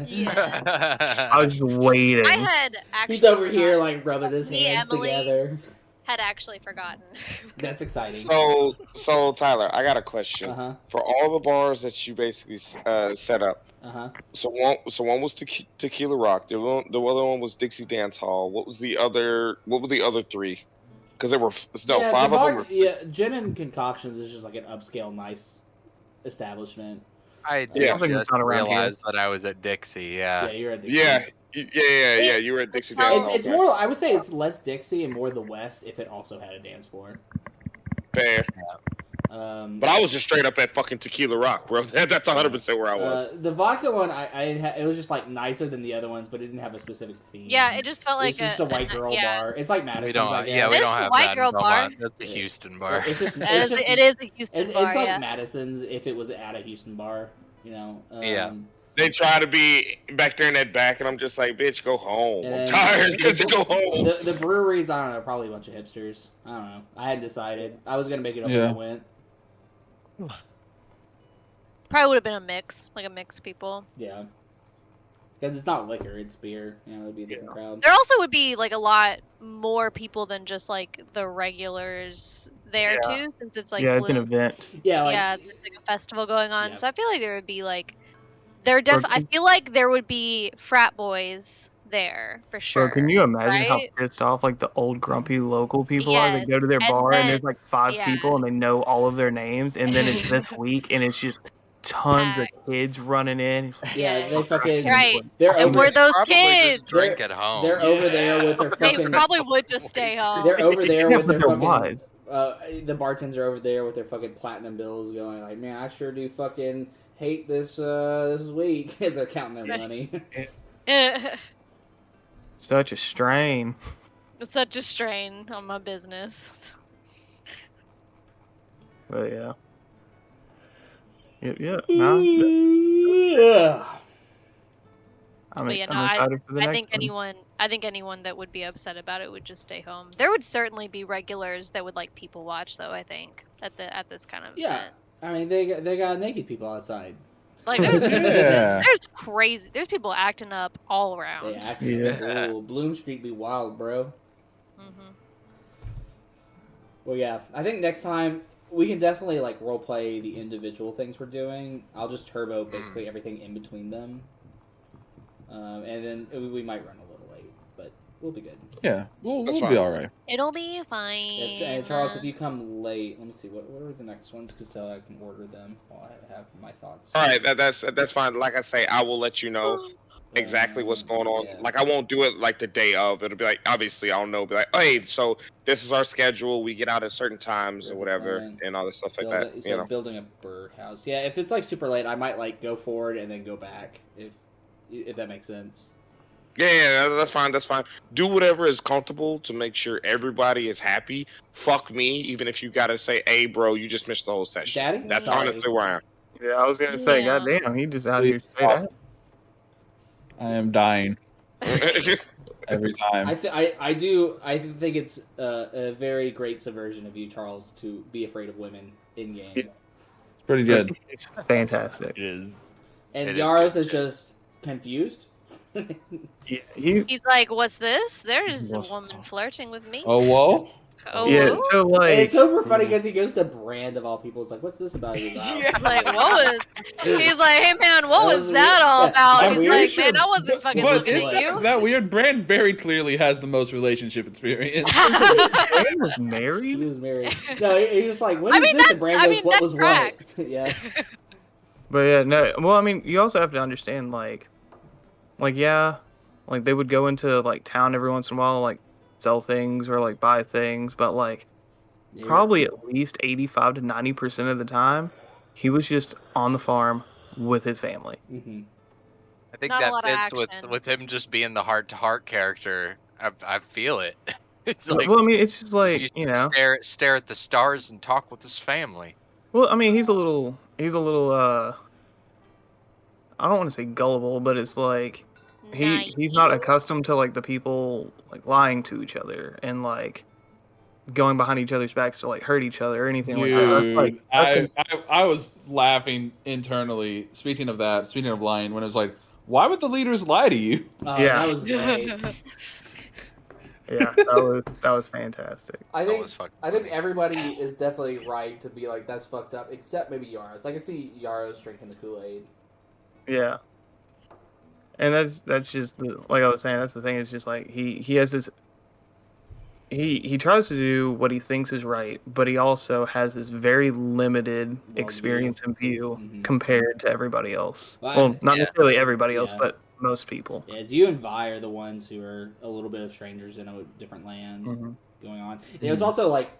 Yeah. I was just waiting. I had actually. He's over here like rubbing his hands Emily together. Had actually forgotten. That's exciting. So Tyler, I got a question. For all the bars that you basically set up. So one was Tequila Rock. The other one was Dixie Dance Hall. What were the other three? Because there were 5 of them. Yeah, Gin and Concoctions is just like an upscale, nice establishment. I did just realize that I was at Dixie. Yeah, you're at Dixie. Yeah. You were at Dixie Dance Hall. It's more. I would say it's less Dixie and more the West if it also had a dance floor. Fair. But I was just straight up at fucking Tequila Rock, bro. That's 100% where I was. The vodka one, it was just like nicer than the other ones, but it didn't have a specific theme. Yeah, it just felt like it's just a white girl bar. It's like Madison's. We don't have white that girl bar. That's the Houston bar. It is a Houston bar. It's like Madison's if it was at a Houston bar. You know. Yeah. They try to be back there in that back, and I'm just like, bitch, go home. I'm tired. Just go home. The breweries, I don't know, probably a bunch of hipsters. I don't know. I hadn't decided. I was gonna make it up as I went. Probably would have been a mix, like a mix of people. Yeah. Because it's not liquor, it's beer. You know, it'd be a different crowd. There also would be like a lot more people than just like the regulars there too, since it's like it's an event. Yeah, there's like a festival going on. So I feel like there would be like I feel like there would be frat boys there for sure. Bro, can you imagine how pissed off like the old grumpy local people are? They go to their bar and there's like 5 people and they know all of their names, and then it's this week and it's just tons of kids running in. Yeah, they fucking. That's right. And we're those kids. kids. Drink at home. They're over there with their fucking. They probably would just stay home. They're over there with their fucking. The bartenders are over there with their fucking platinum bills, going like, "Man, I sure do fucking hate this week," as they're counting their money. Such a strain. Such a strain on my business. But yeah. Yeah. I'm excited for the next one. I think anyone that would be upset about it would just stay home. There would certainly be regulars that would like people watch, though. I think at this kind of event. I mean they got naked people outside. Like there's crazy. There's people acting up all around. Bloom Street be wild, bro. Well, yeah. I think next time we can definitely like role play the individual things we're doing. I'll just turbo basically everything in between them, and then we might run a little late, but we'll be good. Yeah, we'll be all right. It'll be fine. And Charles, if you come late, let me see what are the next ones because so I can order them while I have my thoughts. All right, that's fine. Like I say, I will let you know exactly what's going on. Yeah. Like I won't do it like the day of. It'll be like obviously I'll know. Be like, hey, so this is our schedule. We get out at certain times or whatever, and all this stuff like that. So building a birdhouse. Yeah, if it's like super late, I might like go forward and then go back if that makes sense. Yeah, that's fine. That's fine. Do whatever is comfortable to make sure everybody is happy. Fuck me, even if you gotta say, "Hey, bro, you just missed the whole session." Daddy? That's honestly where I am. Yeah, I was gonna say, goddamn, he just out here straight up. I am dying every time. I think it's a very great subversion of you, Charles, to be afraid of women in game. It's pretty good. It's fantastic. It is. And Yaros is just confused. Yeah, he's like, "What's this? There's a woman flirting with me." Oh, whoa! Oh. Yeah, so like And it's super funny because he goes to Brand of all people. It's like, what's this about? He's like, what was? He's like, hey man, what was that all about? I'm He's weird. like, Sure. man, I wasn't fucking But listening is to you. that weird? Brand very clearly has the most relationship experience. Brand was He was was married. No, he was like, when is this? And Brand goes, what was tracks. what? Yeah. But yeah, no. Well, I mean, you also have to understand, like yeah, like they would go into like town every once in a while, like sell things or like buy things, but like probably at least 85 to 90% of the time, he was just on the farm with his family. Mm-hmm. I think Not a that lot of fits action. with him just being the heart-to-heart character. I feel it. It's Well, I mean, it's just like, you you know. stare at the stars and talk with his family. Well, I mean, he's a little I don't want to say gullible, but it's like he's not accustomed to like the people like lying to each other and like going behind each other's backs to like hurt each other or anything like that. I was laughing internally. Speaking of lying, when it was like, why would the leaders lie to you? Yeah, that was great. Yeah, that was fantastic. I think everybody is definitely right to be like, that's fucked up, except maybe Yaros. I can see Yaros drinking the Kool-Aid. Yeah, and that's just like I was saying. That's the thing. It's just like he has this. He tries to do what he thinks is right, but he also has this very limited experience and view compared to everybody else. Well, not necessarily everybody else, but most people. Yeah, it's you and Vi are the ones who are a little bit of strangers in a different land going on. Yeah, it's also like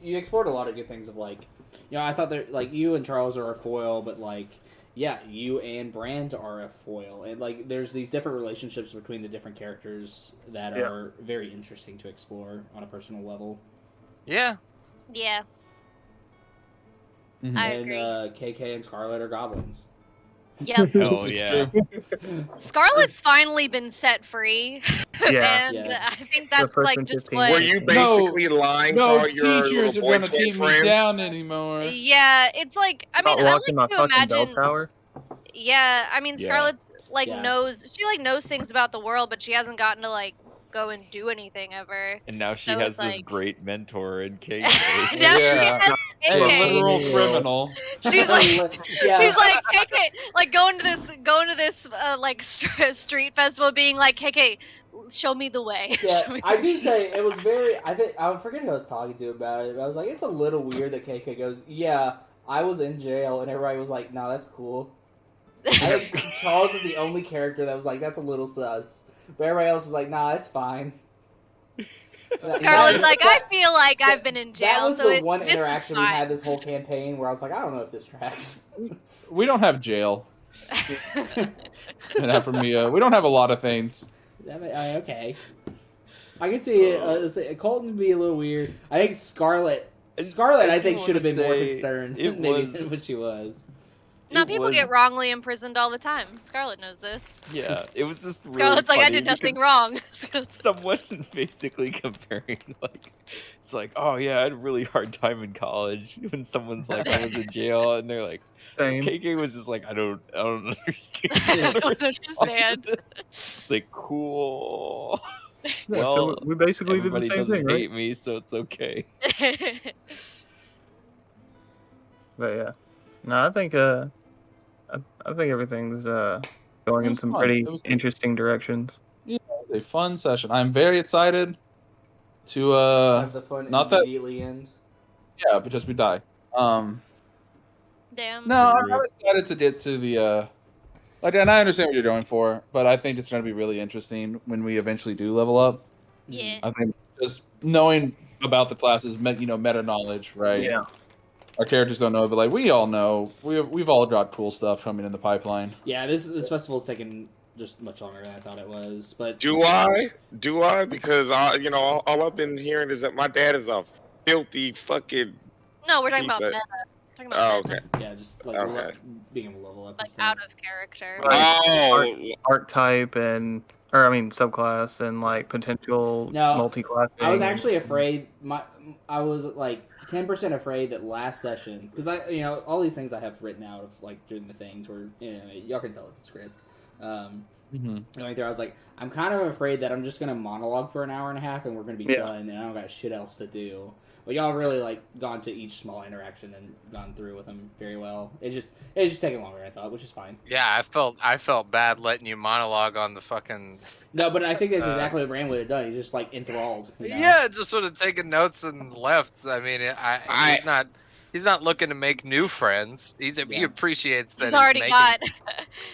you explored a lot of good things of like, you know, I thought that like you and Charles are a foil, but like. Yeah, you and Brand are a foil, and like there's these different relationships between the different characters that are very interesting to explore on a personal level. Yeah. Yeah. I agree. KK and Scarlet are goblins. Yep. Oh yeah. Scarlet's finally been set free. Yeah. And I think that's like just 15. what. Were you basically lying to all your teachers are little boy gonna twin keep me friends? down anymore. Yeah, it's like I mean, I like to imagine. Tower. Yeah, I mean, Yeah. Scarlett's like knows things about the world, but she hasn't gotten to like go and do anything ever. And now she So has it's this like- great mentor in KK. Now she has A KK. literal criminal. She's like, Yeah. she's like KK, like going to this like street festival, being like KK, show me the way. Yeah, I do say it was very. I forget who I was talking to about it. But I was like, it's a little weird that KK goes, "Yeah, I was in jail," and everybody was like, "No, that's cool." I think Charles is the only character that was like, "That's a little sus," but everybody else was like, "Nah, it's fine." Scarlett's like, I feel like I've been in jail. That was so the one this is interaction we fine. had this whole campaign where I was like, I don't know if this tracks. We don't have jail. And for me, we don't have a lot of things. Okay. I can see it. Colton would be a little weird. I think Scarlet, I think, should have been more concerned than what she was. No, people get wrongly imprisoned all the time. Scarlet knows this. Yeah, it was just really Scarlet's like, I funny did nothing because wrong. Someone basically comparing, like, it's like, oh yeah, I had a really hard time in college. When someone's like, I was in jail, and they're like, Same. KK was just like, I don't understand. I don't understand. It's like, cool. Yeah, Well, so we basically did the everybody same doesn't thing, right? hate me, so it's okay. But yeah, no, I think everything's going in some fun. pretty It was good. interesting directions. Yeah, it was a fun session. I'm very excited to Have the fun not that- immediately end. yeah, but just we die. Damn. No, I'm excited to get to the like, and I understand what you're going for, but I think it's going to be really interesting when we eventually do level up. Yeah. I think just knowing about the classes, meta knowledge, right? Yeah. Our characters don't know, but like we all know, we've all got cool stuff coming in the pipeline. Yeah, this festival's taken just much longer than I thought it was. But Do I? Because all I've been hearing is that my dad is a filthy fucking. No, we're talking about He's a- meta. Talking about meta. Okay. yeah, just like Okay. being able to level up. Like and stuff. out of character. Oh, Archetype subclass and like potential No, multi-class. I was actually afraid. I was like 10% afraid that last session, because all these things I have written out of like doing the things where y'all can tell it's a script. Going through, I was like, I'm kind of afraid that I'm just gonna monologue for an hour and a half, and we're gonna be done, and I don't got shit else to do. But y'all really like gone to each small interaction and gone through with them very well. It's just taking longer, I thought, which is fine. Yeah, I felt bad letting you monologue on the fucking. No, but I think that's exactly what Brand would have done. He's just like enthralled. You know? Yeah, just sort of taking notes and left. I mean, he's not looking to make new friends. He appreciates that. He's already got.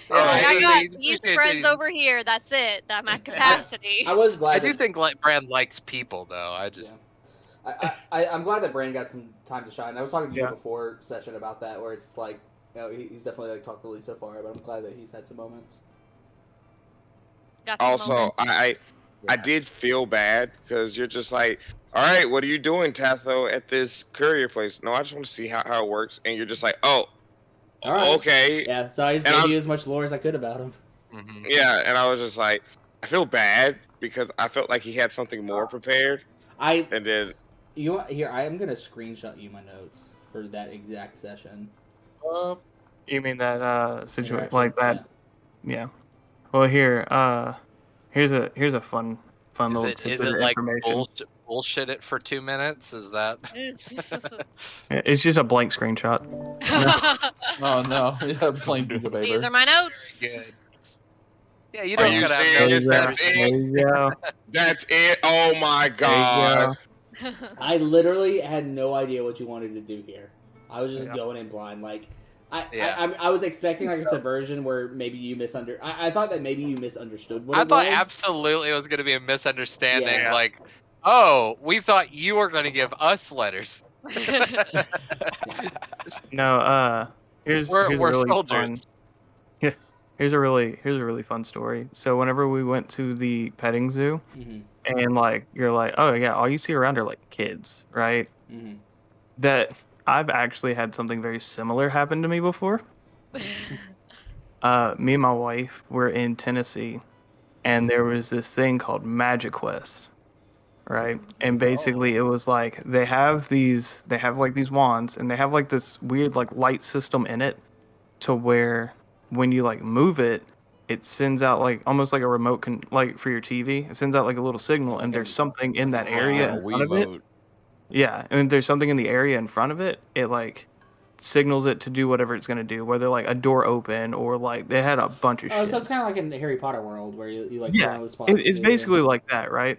I got these friends that over here. That's it. I'm at capacity. I was glad. I do think Brand likes people, though. I just. I'm glad that Brand got some time to shine. I was talking to you before session about that, where it's like, you know, he's definitely like talked to Lee so far, but I'm glad that he's had some moments. Also, I did feel bad because you're just like, all right, what are you doing, Tatho, at this courier place? No, I just want to see how it works, and you're just like, oh, all right. Okay. Yeah, so I just gave you as much lore as I could about him. Mm-hmm. Yeah, and I was just like, I feel bad because I felt like he had something more prepared. And then. You want, here, I am going to screenshot you my notes for that exact session. You mean that situation like that? Yeah. Well, here's a fun little tidbit of like information. Bullshit it for 2 minutes? Is that? It's just a blank screenshot. Oh no! Yeah, plain piece of paper. These are my notes. Good. Yeah, you don't gotta have notes. That's it. There you go. That's it. Oh my god. I literally had no idea what you wanted to do here. I was just going in blind. Like, I was expecting like a subversion where maybe you I thought that maybe you misunderstood what it was. I thought absolutely it was going to be a misunderstanding. Yeah. Like, oh, we thought you were going to give us letters. No, here's we're really soldiers. Fun. Yeah, here's a really fun story. So whenever we went to the petting zoo. Mm-hmm. And like you're like, oh yeah, all you see around are like kids, right? Mm-hmm. That I've actually had something very similar happen to me before. Me and my wife were in Tennessee, and there was this thing called Magic Quest, right? And basically, it was like they have like these wands, and they have like this weird like light system in it, to where when you like move it. It sends out like almost like a remote like for your TV. It sends out like a little signal, and there's something in that area in front of it. Yeah, and there's something in the area in front of it. It like signals it to do whatever it's gonna do, whether like a door open or like they had a bunch of shit. So it's kind of like in the Harry Potter world where you like the spots. It's basically like that, right?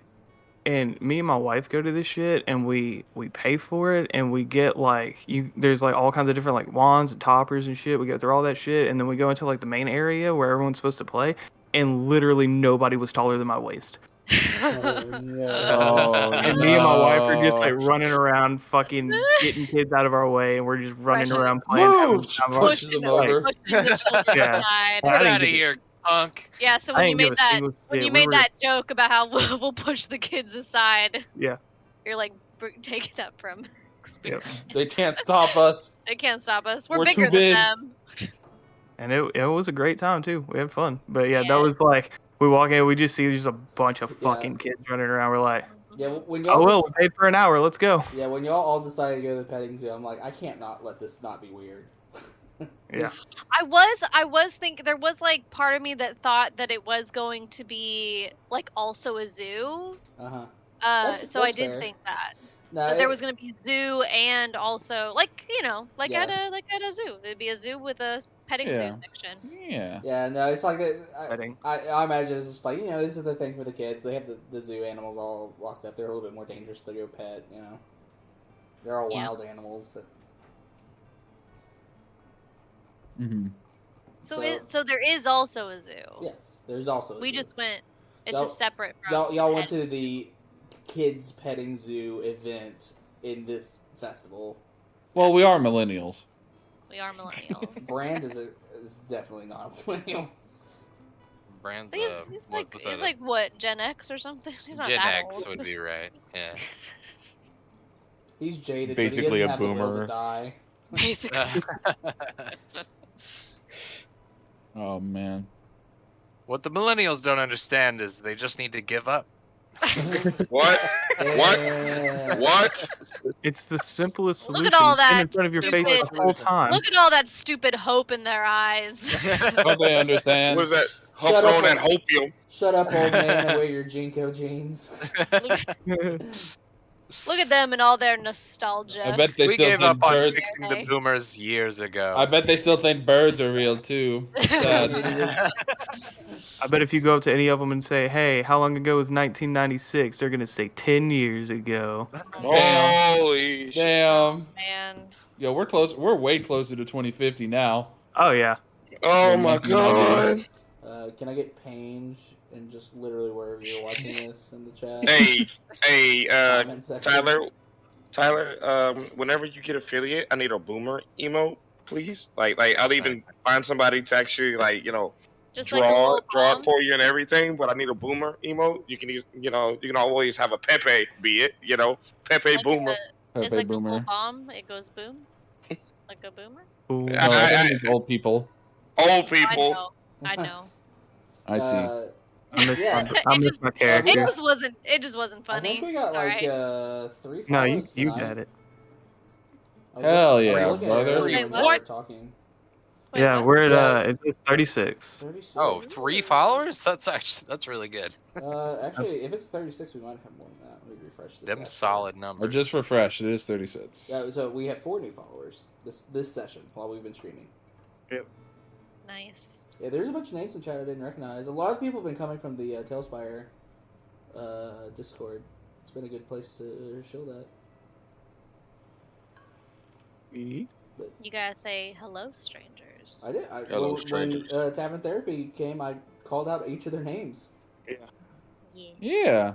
And me and my wife go to this shit, and we pay for it, and we get like there's like all kinds of different like wands and toppers and shit. We go through all that shit, and then we go into like the main area where everyone's supposed to play, and literally nobody was taller than my waist. Oh, no. And me and my wife are just like running around, fucking getting kids out of our way, and we're just running around playing. Pushing them over. Pushing the children aside. Get out of here. Punk. Yeah, so when you made that joke about how we'll push the kids aside, you're like taking that from experience. Yep. They can't stop us. They can't stop us. We're bigger than them. And it was a great time too. We had fun. But that was like we walk in, we just see just a bunch of fucking kids running around. We're like, when we paid for an hour. Let's go. Yeah, when y'all all decided to go to the petting zoo, I'm like, I can't not let this not be weird. Yeah. I was thinking there was like part of me that thought that it was going to be like also a zoo. That's I did think that. No, there was going to be zoo and also like at a zoo. It'd be a zoo with a petting zoo section. Yeah. Yeah, no, it's like I imagine it's just like, this is the thing for the kids. They have the zoo animals all locked up. They're a little bit more dangerous to go pet, They're all wild animals that Mm-hmm. So there is also a zoo. Yes, there's also a zoo. We just went. It's just separate from. Y'all went to the kids petting zoo event in this festival. Well, we are millennials. We are millennials. Brand is definitely not a millennial. Brand's he's like what, Gen X or something? He's not Gen that X old. would be right. Yeah. He's jaded. Basically but he doesn't a have the will boomer. to die. Basically. Oh man. What the millennials don't understand is they just need to give up. What? What? It's the simplest Look solution. at all It's been that in front of your face stupid- the whole time. Look at all that stupid hope in their eyes. Don't they understand? What is that? Shut Hustle up, on that hopium. Shut up, old man, and wear your Jinko jeans. Look at them and all their nostalgia. I bet they We still gave think up on birds. fixing the boomers years ago. I bet they still think birds are real too. Sad. I bet if you go up to any of them and say, "Hey, how long ago was 1996?" They're gonna say 10 years ago. Holy shit. Damn. Man. Yo, we're close. We're way closer to 2050 now. Oh yeah. Oh my god. Can I get Pange and just literally wherever you're watching this in the chat? Hey, Comment section. Tyler, whenever you get affiliate, I need a boomer emote, please. Like I'll even find somebody to actually Just like a little draw bomb. it for you and everything, but I need a boomer emote. You can always have a Pepe be it, Pepe Like boomer. It's Pepe like a boomer. little bomb. It goes boom. Like a boomer. Ooh. No, I think it's old people. Old people. I know. I see. I miss Yeah. I miss my character. It just wasn't I funny. think we got It's like alright. 3 No, follows you tonight. got it. Hell I was yeah, looking at it brother. earlier Wait, when what? we were talking. Wait, Yeah, what? we're at Yeah. it's 36. 36. Oh, 3 followers? That's really good. Actually, if it's 36, we might have more than that. Let me refresh this. Them actually. solid Or numbers. just refresh. It is 36. Yeah, so we have 4 new followers this session while we've been streaming. Nice. Yeah, there's a bunch of names in chat I didn't recognize. A lot of people have been coming from the TaleSpire Discord. It's been a good place to show that. You gotta say hello, strangers. I did. Hello, when strangers. Tavern Therapy came, I called out each of their names. Yeah. Yeah.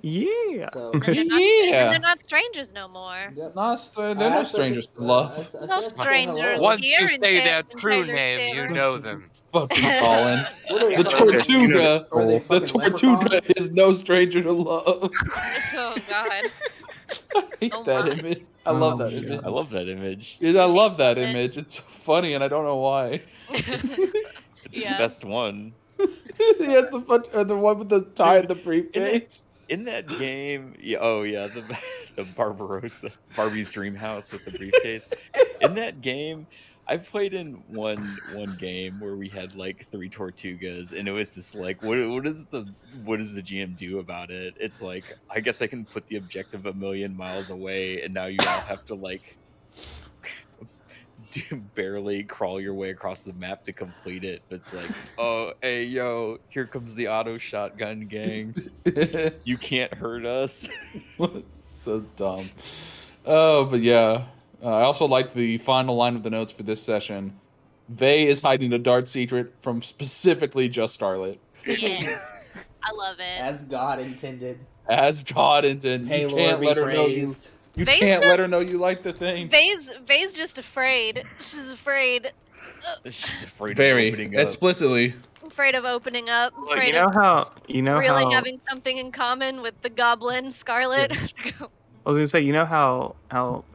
Yeah. So, And they're not, Yeah. and they're not strangers no more. yep. They're no strangers to love. I said No I said strangers. hello. Once Here you in say Ta- their in true Taylor's name, you Tavern. know them. Fucking Colin. What are they, The fucking- Tortuga. Are they The fucking Tortuga leprechauns? is no stranger to love. Oh God. I hate Oh that my. image. I love that my image. I love that image. Yeah, I love that It- image. It's so funny, and I don't know why. It's Yeah. the best one. He has the one with the tie and the briefcase. In that game, the Barbarossa, Barbie's dream house with the briefcase. In that game, I played in one game where we had like 3 Tortugas, and it was just like, what does the GM do about it? It's like, I guess I can put the objective a million miles away, and now you all have to like barely crawl your way across the map to complete it. But it's like, oh, hey, yo, here comes the auto shotgun gang. You can't hurt us. So dumb. Oh, but yeah. I also like the final line of the notes for this session. Vey is hiding a dark secret from specifically just Scarlet. Yeah. I love it. As God intended. As God intended. Hey, You Lord, can't be let her know praised. you Vey's can't just- let her know you like the thing. Vey's just afraid. She's afraid. She's afraid Very of opening up. explicitly. Afraid of opening up. Look, Afraid you know of how really having something in common with the goblin Scarlet. I was gonna say, you know how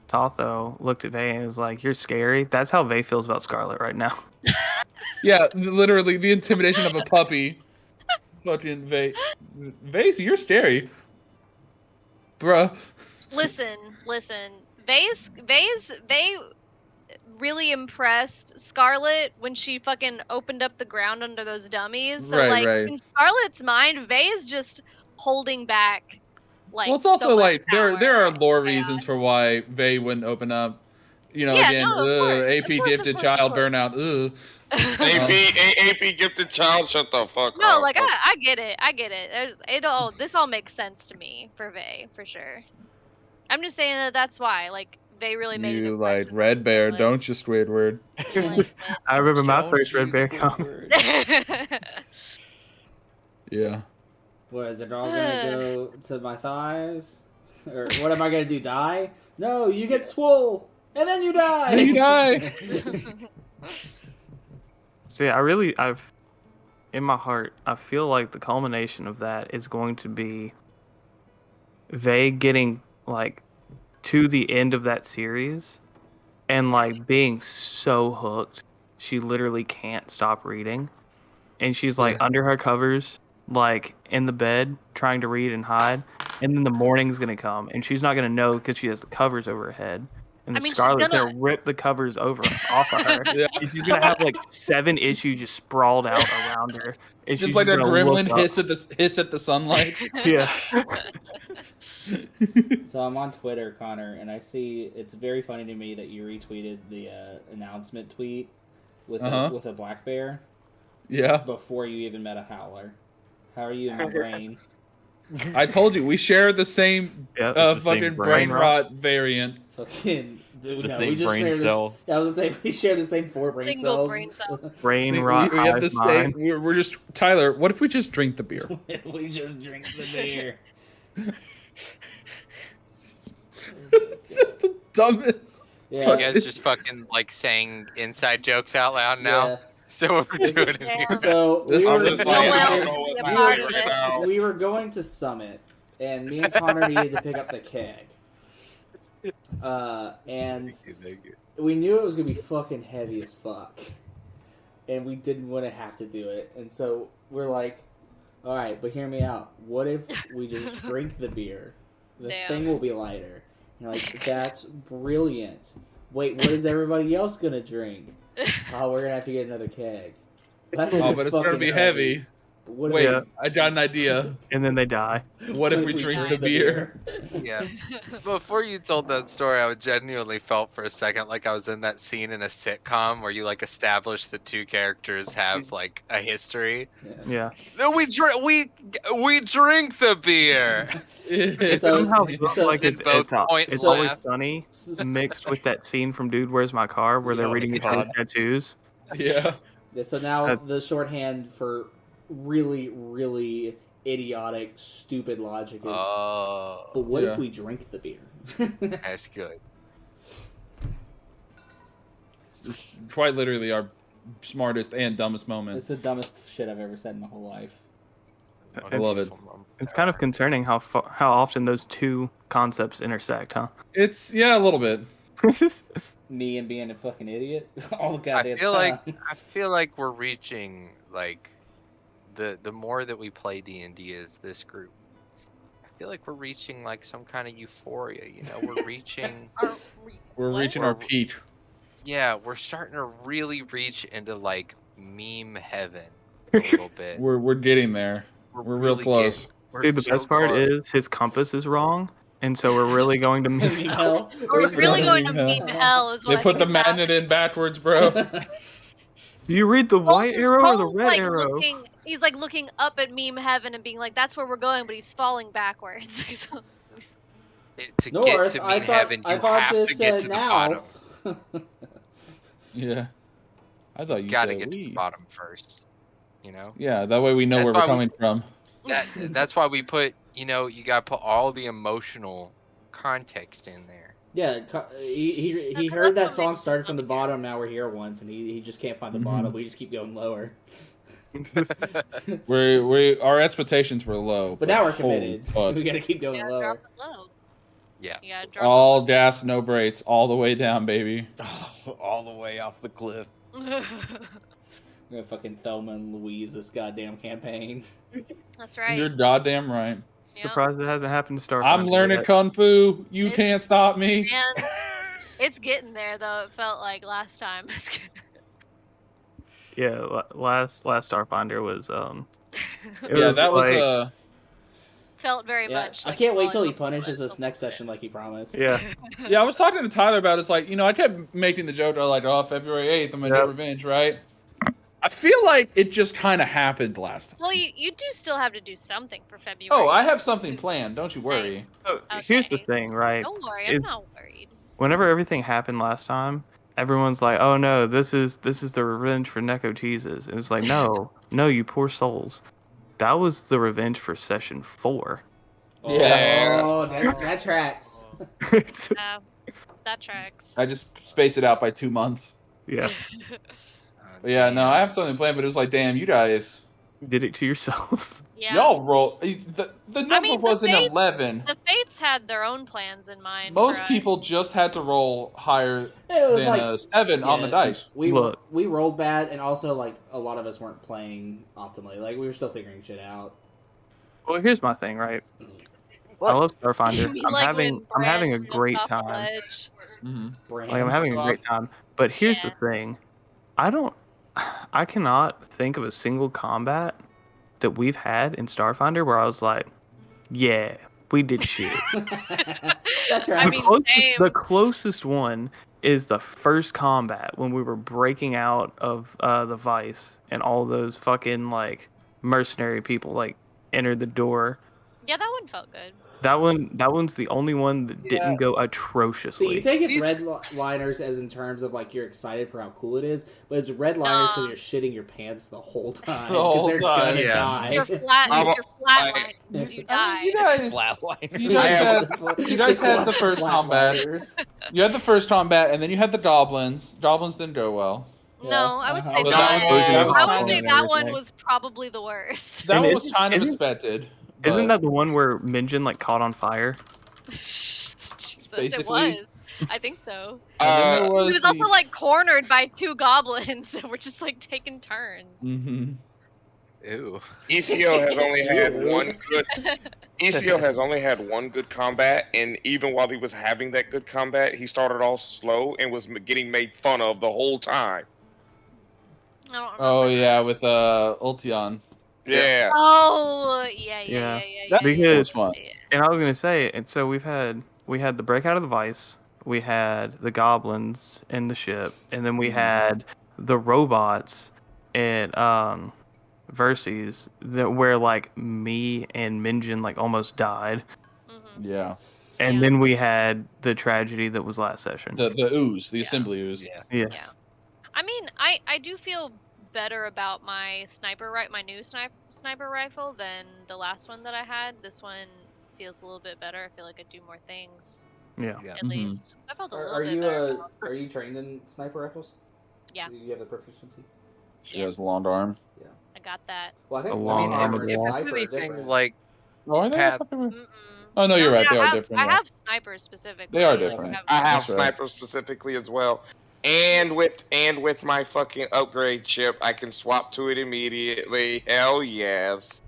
Totho looked at Vey and was like, "You're scary." That's how Vey feels about Scarlet right now. Yeah, literally the intimidation of a puppy. Fucking Vey. Vey, you're scary. Bruh. Listen. Vey really impressed Scarlet when she fucking opened up the ground under those dummies. So Right. in Scarlet's mind, Vey is just holding back. Like, Well, it's so also much like there power are lore and reasons for chaos. why Vey wouldn't open up. You know, Yeah, again, no, of course, AP of course, gifted of course, child of course. burnout. AP gifted child, shut the fuck No, up. like I get it. This all makes sense to me for Vey for sure. I'm just saying that's why Vey really made an You like impression Red on Bear, Scarlet. don't you, Squidward? I remember my Don't first Red use Bear the comment. word. Yeah. What, is it all gonna go to my thighs? Or what am I gonna do, die? No, you get swole! And then you die! You die. See, in my heart, I feel like the culmination of that is going to be Vey getting to the end of that series and being so hooked she literally can't stop reading, and she's under her covers in the bed trying to read and hide, and then the morning's gonna come, and she's not gonna know because she has the covers over her head, and I then mean, she's Scarlett's gonna- gonna rip the covers off of her. Yeah. And she's gonna have like 7 issues just sprawled out around her, and Just she's like a gonna look gremlin up. hiss at the sunlight. Yeah. So I'm on Twitter, Connor, and I see it's very funny to me that you retweeted the announcement tweet with with a black bear Yeah. before you even met a howler. How are you in my brain? I told you we share the same Yeah, it's the same fucking brain brain rot variant. Fucking The same brain cell. I was gonna say we share the same 4 brain Single cells. brain cell. brain See, rot. we have the hive mind. same. We're just Tyler. What if we just drink the beer? We just drink the beer. It's just the dumbest. Yeah. You guys just fucking like saying inside jokes out loud now. Yeah. So what we're doing in Yeah. here. So we I'm were, just No like, one I else don't know can what be a I'm part doing of right it. now. we were going to Summit, and me and Connor needed to pick up the keg. And we knew it was gonna be fucking heavy as fuck, and we didn't want to have to do it. And so we're like, "All right, but hear me out. What if we just drink the beer? The Damn. thing will be lighter." And you're like, "That's brilliant. Wait, what is everybody else gonna drink? Oh, we're gonna have to get another keg. That's gonna Oh, be but it's gonna fucking be heavy. But what if Wait, Yeah. I got an idea. And then they die. What if we drink the beer? Yeah. Before you told that story, I genuinely felt for a second like I was in that scene in a sitcom where you like establish the 2 characters have like a history. Yeah. No, we drink the beer. It So- somehow feels so- like it's Both points it's left. always sunny mixed with that scene from Dude, Where's My Car where they're Oh, reading each other's God. tattoos. Yeah. Yeah, so now That's- the shorthand for really, really idiotic, stupid logic is. Oh, But what Yeah. if we drink the beer? that's good. It's quite literally our smartest and dumbest moment. It's the dumbest shit I've ever said in my whole life. I love it. It's kind of concerning how often those 2 concepts intersect, huh? It's a little bit. Me and being a fucking idiot all the I goddamn feel time. I feel like we're reaching like the more that we play D&D as this group. I feel like we're reaching like some kind of euphoria. You know, we're reaching. We're What? reaching our peak. Yeah, we're starting to really reach into like meme heaven a little bit. We're getting there. We're real really close. getting- we're Dude, the so best part close. is his compass is wrong, and so we're really going to Meme meet. hell. We're really going to Yeah. meme hell is what They I put the think is magnet in backwards, bro. Do you read the white arrow or the Cole's, red like, arrow? he's like looking up at meme heaven and being like, "That's where we're going," but he's falling backwards. So, To No, get Earth, to I meme thought, heaven, I you thought have this to get said to the now. bottom. Yeah. I thought you Gotta said get to we. the bottom first. You know. Yeah, that way we know That's where why we're we- coming from. That's why we put. You know, you gotta put all the emotional context in there. Yeah, he That's heard that what song makes started it from the funny. bottom. Now we're here once, and he just can't find the Mhm. bottom. We just keep going lower. Our expectations were low, But now we're holy committed. fuck. We gotta keep you going gotta lower. drop it low. Yeah. You gotta drop All gas, no brakes, all the way down, baby. All the way off the cliff. it. We're gonna fucking Thelma and Louise this goddamn campaign. That's right. You're goddamn right. Yeah. Surprised it hasn't happened to Starfinder. I'm learning yet. kung fu. You It's- can't stop me. Man, it's getting there though. It felt like last time. Yeah, last Starfinder was it Yeah, was that was like- Felt very Yeah, much. I like can't wait till he falling off the punishes cliff. us next session like he promised. Yeah. Yeah, I was talking to Tyler about it. It's like, I kept making the joke, like, oh, February 8th, I'm going to Yep. get revenge, right? I feel like it just kind of happened last time. Well, you do still have to do something for February. Oh, I have something planned. Don't you worry. Nice. So, here's the Okay. thing, right? Don't worry, I'm It- not worried. Whenever everything happened last time, everyone's like, "Oh no, this is the revenge for Neko cheeses," and it's like, no, you poor souls. That was the revenge for session 4. Yeah. Oh, that tracks. That tracks. I just spaced it out by 2 months. Yes, But yeah, no, I have something planned, but it was like, damn, you guys. did it to yourselves. Yeah. Y'all roll. The number mean, the wasn't Fates- 11. The Fates had their own plans in mind. Most for people us. just had to roll higher It was than like a 7 on the yeah, dice. We Look. we rolled bad, and also like a lot of us weren't playing optimally. Like we were still figuring shit out. Well, here's my thing, right? I love Starfinder. You I'm like having when I'm having a Bran great jumped off the time. ledge? Like I'm having a great time. But here's the thing. I cannot think of a single combat that we've had in Starfinder where I was like, yeah, we did shit. That's right. I mean, same. The closest one is the first combat when we were breaking out of the Vice and all those fucking like mercenary people like entered the door. Yeah, that one felt good. That one's the only one that didn't go atrociously. So you think it's redliners as in terms of like you're excited for how cool it is, but it's redliners because you're shitting your pants the whole time. The whole they're time. gonna die. You're flatlining because you die. You guys had the first combat. You had the first combat, and then you had the goblins. Goblins didn't go well. No, I would say But that one was probably the worst. That one was kind of expected. Isn't that the one where Minjin like caught on fire? Jesus, Basically. it was. I think so. And then there He was also like cornered by two goblins that were just like taking turns. Mm-hmm. Ew. ECO has only had one good. ECO has only had one good combat, and even while he was having that good combat, he started off slow and was getting made fun of the whole time. I don't Oh remember yeah, with Ultion. Yeah. Oh yeah. Because fun. And I was gonna say, and so we had the breakout of the Vice, we had the goblins in the ship, and then we had the robots at Versus that where like me and Minjin like almost died. Yeah. And then we had the tragedy that was last session. The ooze, the assembly ooze. Yes. Yeah. I mean, I do feel better about my new sniper rifle than the last one that I had. This one feels a little bit better. I feel like I do more things. Yeah. At least. So I felt a little bit better. Are you trained in sniper rifles? Yeah. You have the proficiency? She has a long arm. Yeah. I got that. Well, I think long arm if it's anything like Oh, are they? Pat- Oh no, you're right. They are different. I have snipers specifically. They are different. I have That's right. snipers specifically as well. And with my fucking upgrade chip, I can swap to it immediately. Hell yes.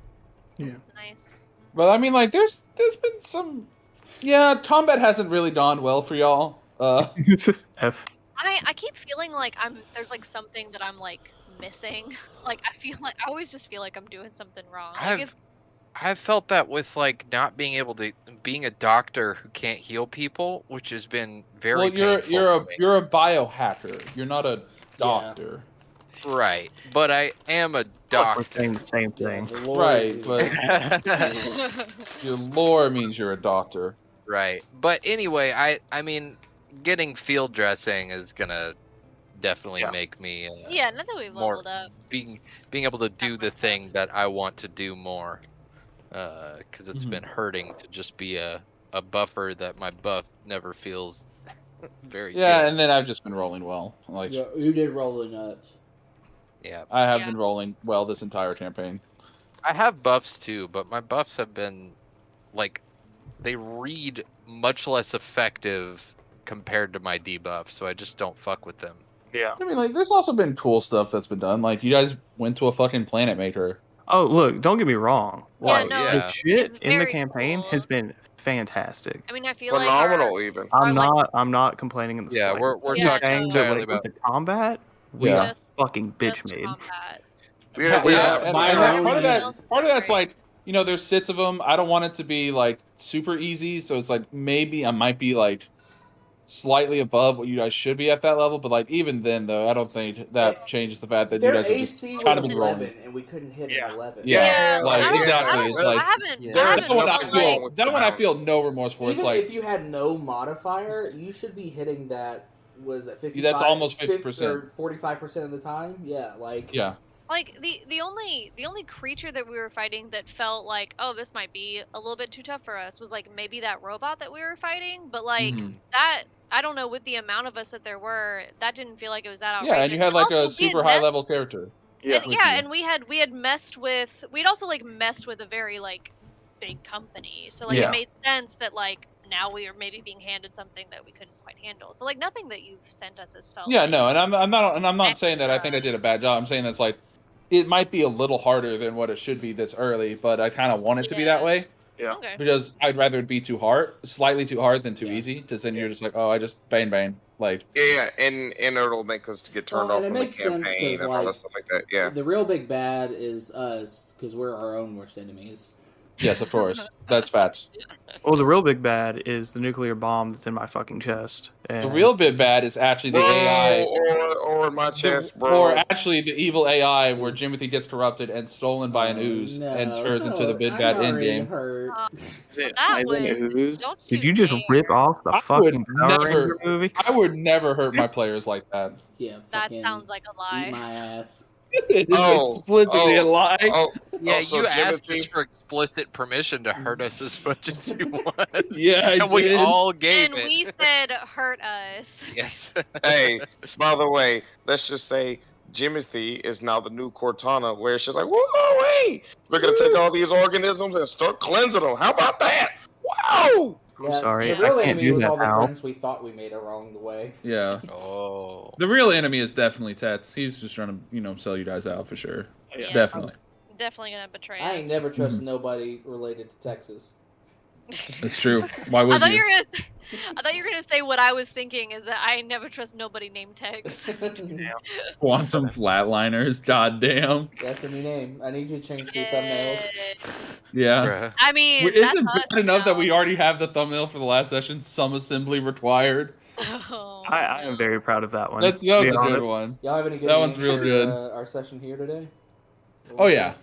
Nice. But I mean, like, there's been some. Yeah, combat hasn't really gone well for y'all. It's just F. I keep feeling like there's like something that I'm like missing. Like I always just feel like I'm doing something wrong. Like I've felt that with like not being able to being a doctor who can't heal people, which has been very painful. You're a biohacker. You're not a doctor. Right, but I am a doctor. We're saying the same thing. Right, but your lore means you're a doctor. Right, but anyway, I mean, getting field dressing is gonna definitely make me now that we've leveled up, being able to do the thing that I want to do more. Because it's been hurting to just be a buffer that my buff never feels very good. And then I've just been rolling well. Like you did roll the nuts. Yeah. I have been rolling well this entire campaign. I have buffs too, but my buffs have been like they read much less effective compared to my debuff, so I just don't fuck with them. Yeah. I mean, like, there's also been cool stuff that's been done. Like, you guys went to a fucking planet maker. Oh, look, don't get me wrong. Like, the shit it's in the very campaign cool. has been fantastic. I mean, I feel Phenomenal, like even. I'm not complaining in the Yeah, slightest. we're I'm just talking saying that entirely like, about with the combat, we Yeah. are fucking bitch made. Part of that's like, you know, there's sits of them. I don't want it to be like super easy, so it's like maybe I might be like slightly above what you guys should be at that level, but like even then though, I don't think that changes the fact that you guys are just trying to be 11 rolling. and we couldn't hit an 11. Yeah, like I exactly. It's like that one I feel no remorse for. Even it's like if you had no modifier, you should be hitting that. Was at 55? That's almost 50% or 45% of the time. Yeah, like Like the only creature that we were fighting that felt like, oh, this might be a little bit too tough for us was like maybe that robot that we were fighting, but like that I don't know, with the amount of us that there were, that didn't feel like it was that outrageous. Yeah, and you had like a super high level character. And we had messed with we'd also like messed with a very like big company. So like it made sense that like now we are maybe being handed something that we couldn't quite handle. So like nothing that you've sent us has felt and I'm not saying that I think I did a bad job. I'm saying that's like it might be a little harder than what it should be this early, but I kind of want it to be that way. Yeah. Okay. Because I'd rather it be slightly too hard than too easy. Because then you're just like, oh, I just bang. Like, Yeah, and it'll make us get turned off and it from the makes sense campaign 'cause, and all like, that stuff like that. Yeah. The real big bad is us because we're our own worst enemies. yes, of course, that's facts. Well, the real big bad is the nuclear bomb that's in my fucking chest. And The real bit bad is actually the Bro, AI, or in my chest, bro. or actually the evil AI where Jimothy gets corrupted and stolen by an ooze and turns into the big bad end game. That would. Did you just rip off the I fucking would Power never- Ranger movie? I would never hurt my players like that. Yeah, That fucking sounds like a lie. eat my ass. It is explicitly a lie. Yeah, so you asked Jimothy- us for explicit permission to hurt us as much as you want. Yeah, I and we did. all gave And it. we said hurt us. Yes. Hey, by the way, let's just say Jimothy is now the new Cortana, where she's like, whoa, hey, we're going to take all these organisms and start cleansing them. How about that? Wow! I'm sorry, The real I can't enemy do was that all the now. friends we thought we made along the way. Yeah. Oh. The real enemy is definitely Tets. He's just trying to, sell you guys out for sure. Yeah. Definitely. Definitely gonna betray us. I ain't never trusted nobody related to Texas. It's true. Why I would thought you? you were gonna. I thought you were gonna say what I was thinking is that I never trust nobody named Tex. Quantum flatliners. Goddamn. That's the new name. I need you to change the thumbnails. Yeah. Bruh. I mean, Isn't that's it us bad enough now. that we already have the thumbnail for the last session? Some assembly required. Oh, I am very proud of that one. That's to be a good honest. one. Y'all have any good That one's names real for, good. Our session here today? Oh yeah.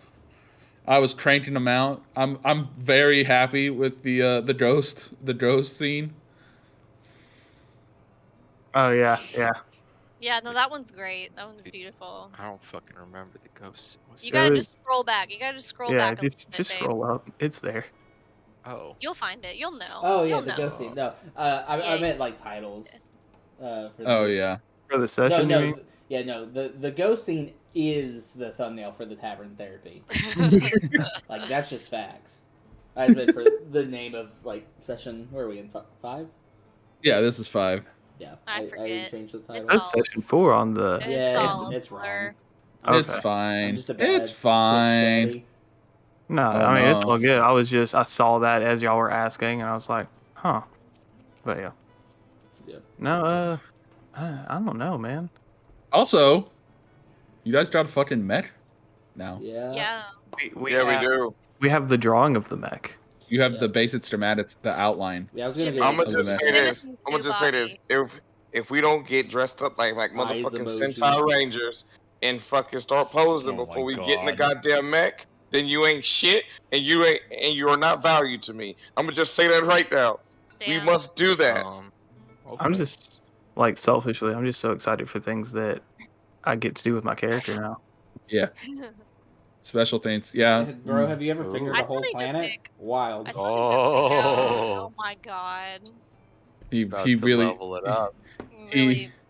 I was cranking them out. I'm very happy with the ghost scene. Oh yeah. yeah, no, that one's great. That one's beautiful. I don't fucking remember the ghost. What's You that? gotta It just scroll back. You gotta just scroll Yeah, back. a just little bit, babe. scroll up. It's there. Oh. You'll find it. You'll know. Oh yeah, You'll the know. ghost scene. No, I Yeah. meant like titles. For the, Oh yeah. For the No, session, you mean? The ghost scene is the thumbnail for the Tavern Therapy. Like that's just facts. I just meant for the name of like session. Where are we in 5? Yeah, this is 5. Yeah, I already forget. changed the It's title. That's session 4 on the. Yeah, all it's a wrong. blur. It's Okay. I'm fine. just a bad It's Twitch fine. daddy. No, Oh, I mean it's no. all good. I saw that as y'all were asking, and I was like, huh. But yeah. Yeah. No, I don't know, man. Also, you guys got a fucking mech now. Yeah. Yeah. We Yeah, we do. We have the drawing of the mech. You have Yeah. the basic schematics, the outline. Yeah, I was gonna Jimmy. get. I'm gonna just Okay. say this. Jimothy's I'm gonna new just say this. body. If we don't get dressed up like Eyes motherfucking emoji. Sentai Rangers and fucking start posing Oh before my we get in the God. goddamn mech, then you ain't shit and you are not valued to me. I'm gonna just say that right now. We Damn. must do that. I'm just like selfishly, I'm just so excited for things that I get to do with my character now. Yeah. Special things. Yeah. Bro, have you ever figured I the whole saw a good planet? pic. Wild. I saw the good pic. Oh. Oh my god. He About he to really level it up.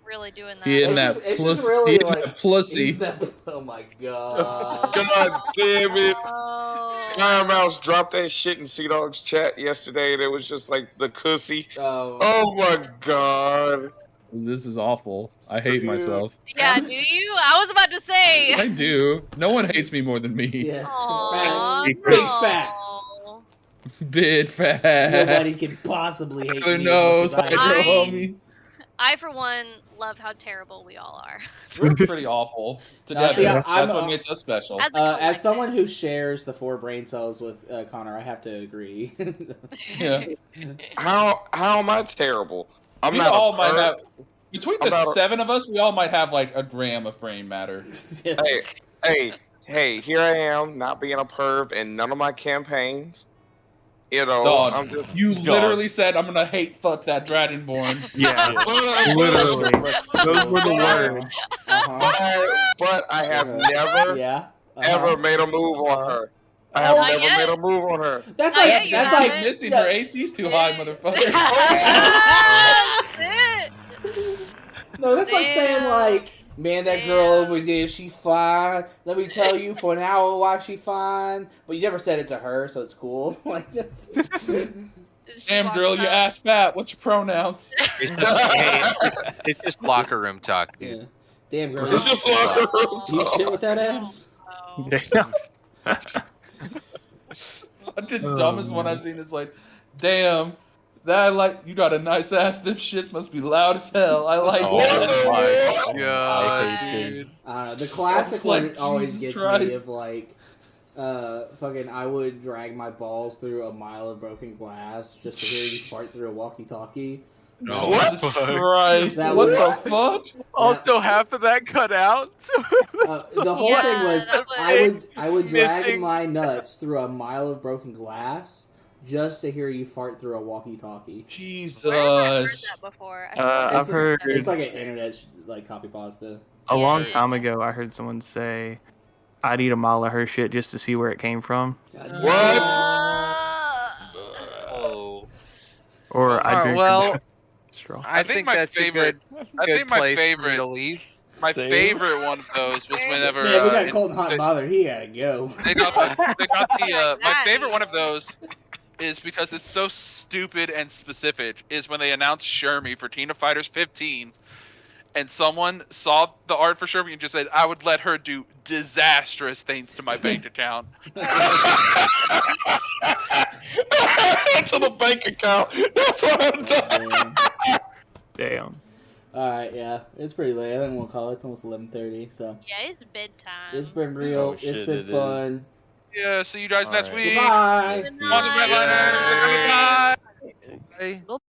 Really doing that. he in It's that just- it's plus just really he in like- that pussy. He's that- oh my god. God damn it. Oh. Fire Mouse dropped that shit in Sea Dog's chat yesterday and it was just like the cussy. Oh. Oh my god. This is awful. I hate Dude. myself. Yeah, do you? I was about to say. I do. No one hates me more than me. Yeah. Aw, Facts. Big Big no. facts. Big fat. Nobody can possibly hate Who me knows? as much as I I know do. homies. I, for one, love how terrible we all are. We're pretty awful together. see, I'm- That's what makes us special. As a As someone collective. who shares the 4 brain cells with Connor, I have to agree. Yeah. How am I terrible? I'm We not all a might perv. have. Between I'm the not a- 7 of us, we all might have like a gram of brain matter. Hey, here I am, not being a perv in none of my campaigns. You know, Dog, I'm just you literally said I'm gonna hate fuck that Dragonborn. Yeah, literally. Those were the words. But I have never Yeah. ever made a move on her. I have Not never yet. made a move on her. That's Not like yet, you that's haven't. like Missy, no, her AC's too high, motherfucker. no, that's like saying Damn. like, man, that girl over there, she fine. Let me tell you for an hour why she fine. But you never said it to her, so it's cool. Like that's. Damn girl, you ass fat. What's your pronouns? It's just locker room talk, dude. Yeah. Damn girl, It's just locker room you talk. shit with that ass. Oh. Damn. fucking dumbest one I've seen is like, damn, that you got a nice ass. Them shits must be loud as hell. I like Oh that. my god, Yes. dude. The classic like, one always Jesus gets Christ. me of like, fucking, I would drag my balls through a mile of broken glass just to hear you fart through a walkie-talkie. Jesus Christ! That What would- the fuck? Also, half of that cut out. The whole Yeah, thing was, that was I would drag missing. my nuts through a mile of broken glass just to hear you fart through a walkie-talkie. Jesus. Where have I heard that before? I feel like I've heard- It's like an internet copy pasta. A long Yeah. time ago, I heard someone say, "I'd eat a mile of her shit just to see where it came from," Oh. or I drink. well, straw. I think my that's favorite. a good my place for me favorite. to leave. My Same. favorite one of those was whenever Man, we got Colton Hot they- Mother. He gotta go. they got the my That favorite one of either. those is because it's so stupid and specific is when they announced Shermie for Teen of Fighters 15 and someone saw the art for Shermie and just said I would let her do disastrous things to my bank account. To the bank account. That's what I'm doing. Damn. Alright, yeah. It's pretty late. I think we'll call it. It's almost 11:30, so. Yeah, it's bedtime. It's been real. Oh, It's shit, been it is. fun. Yeah, see you guys next Alright. week. Goodbye. Good On the night. Redliner. Goodbye. Hey. We'll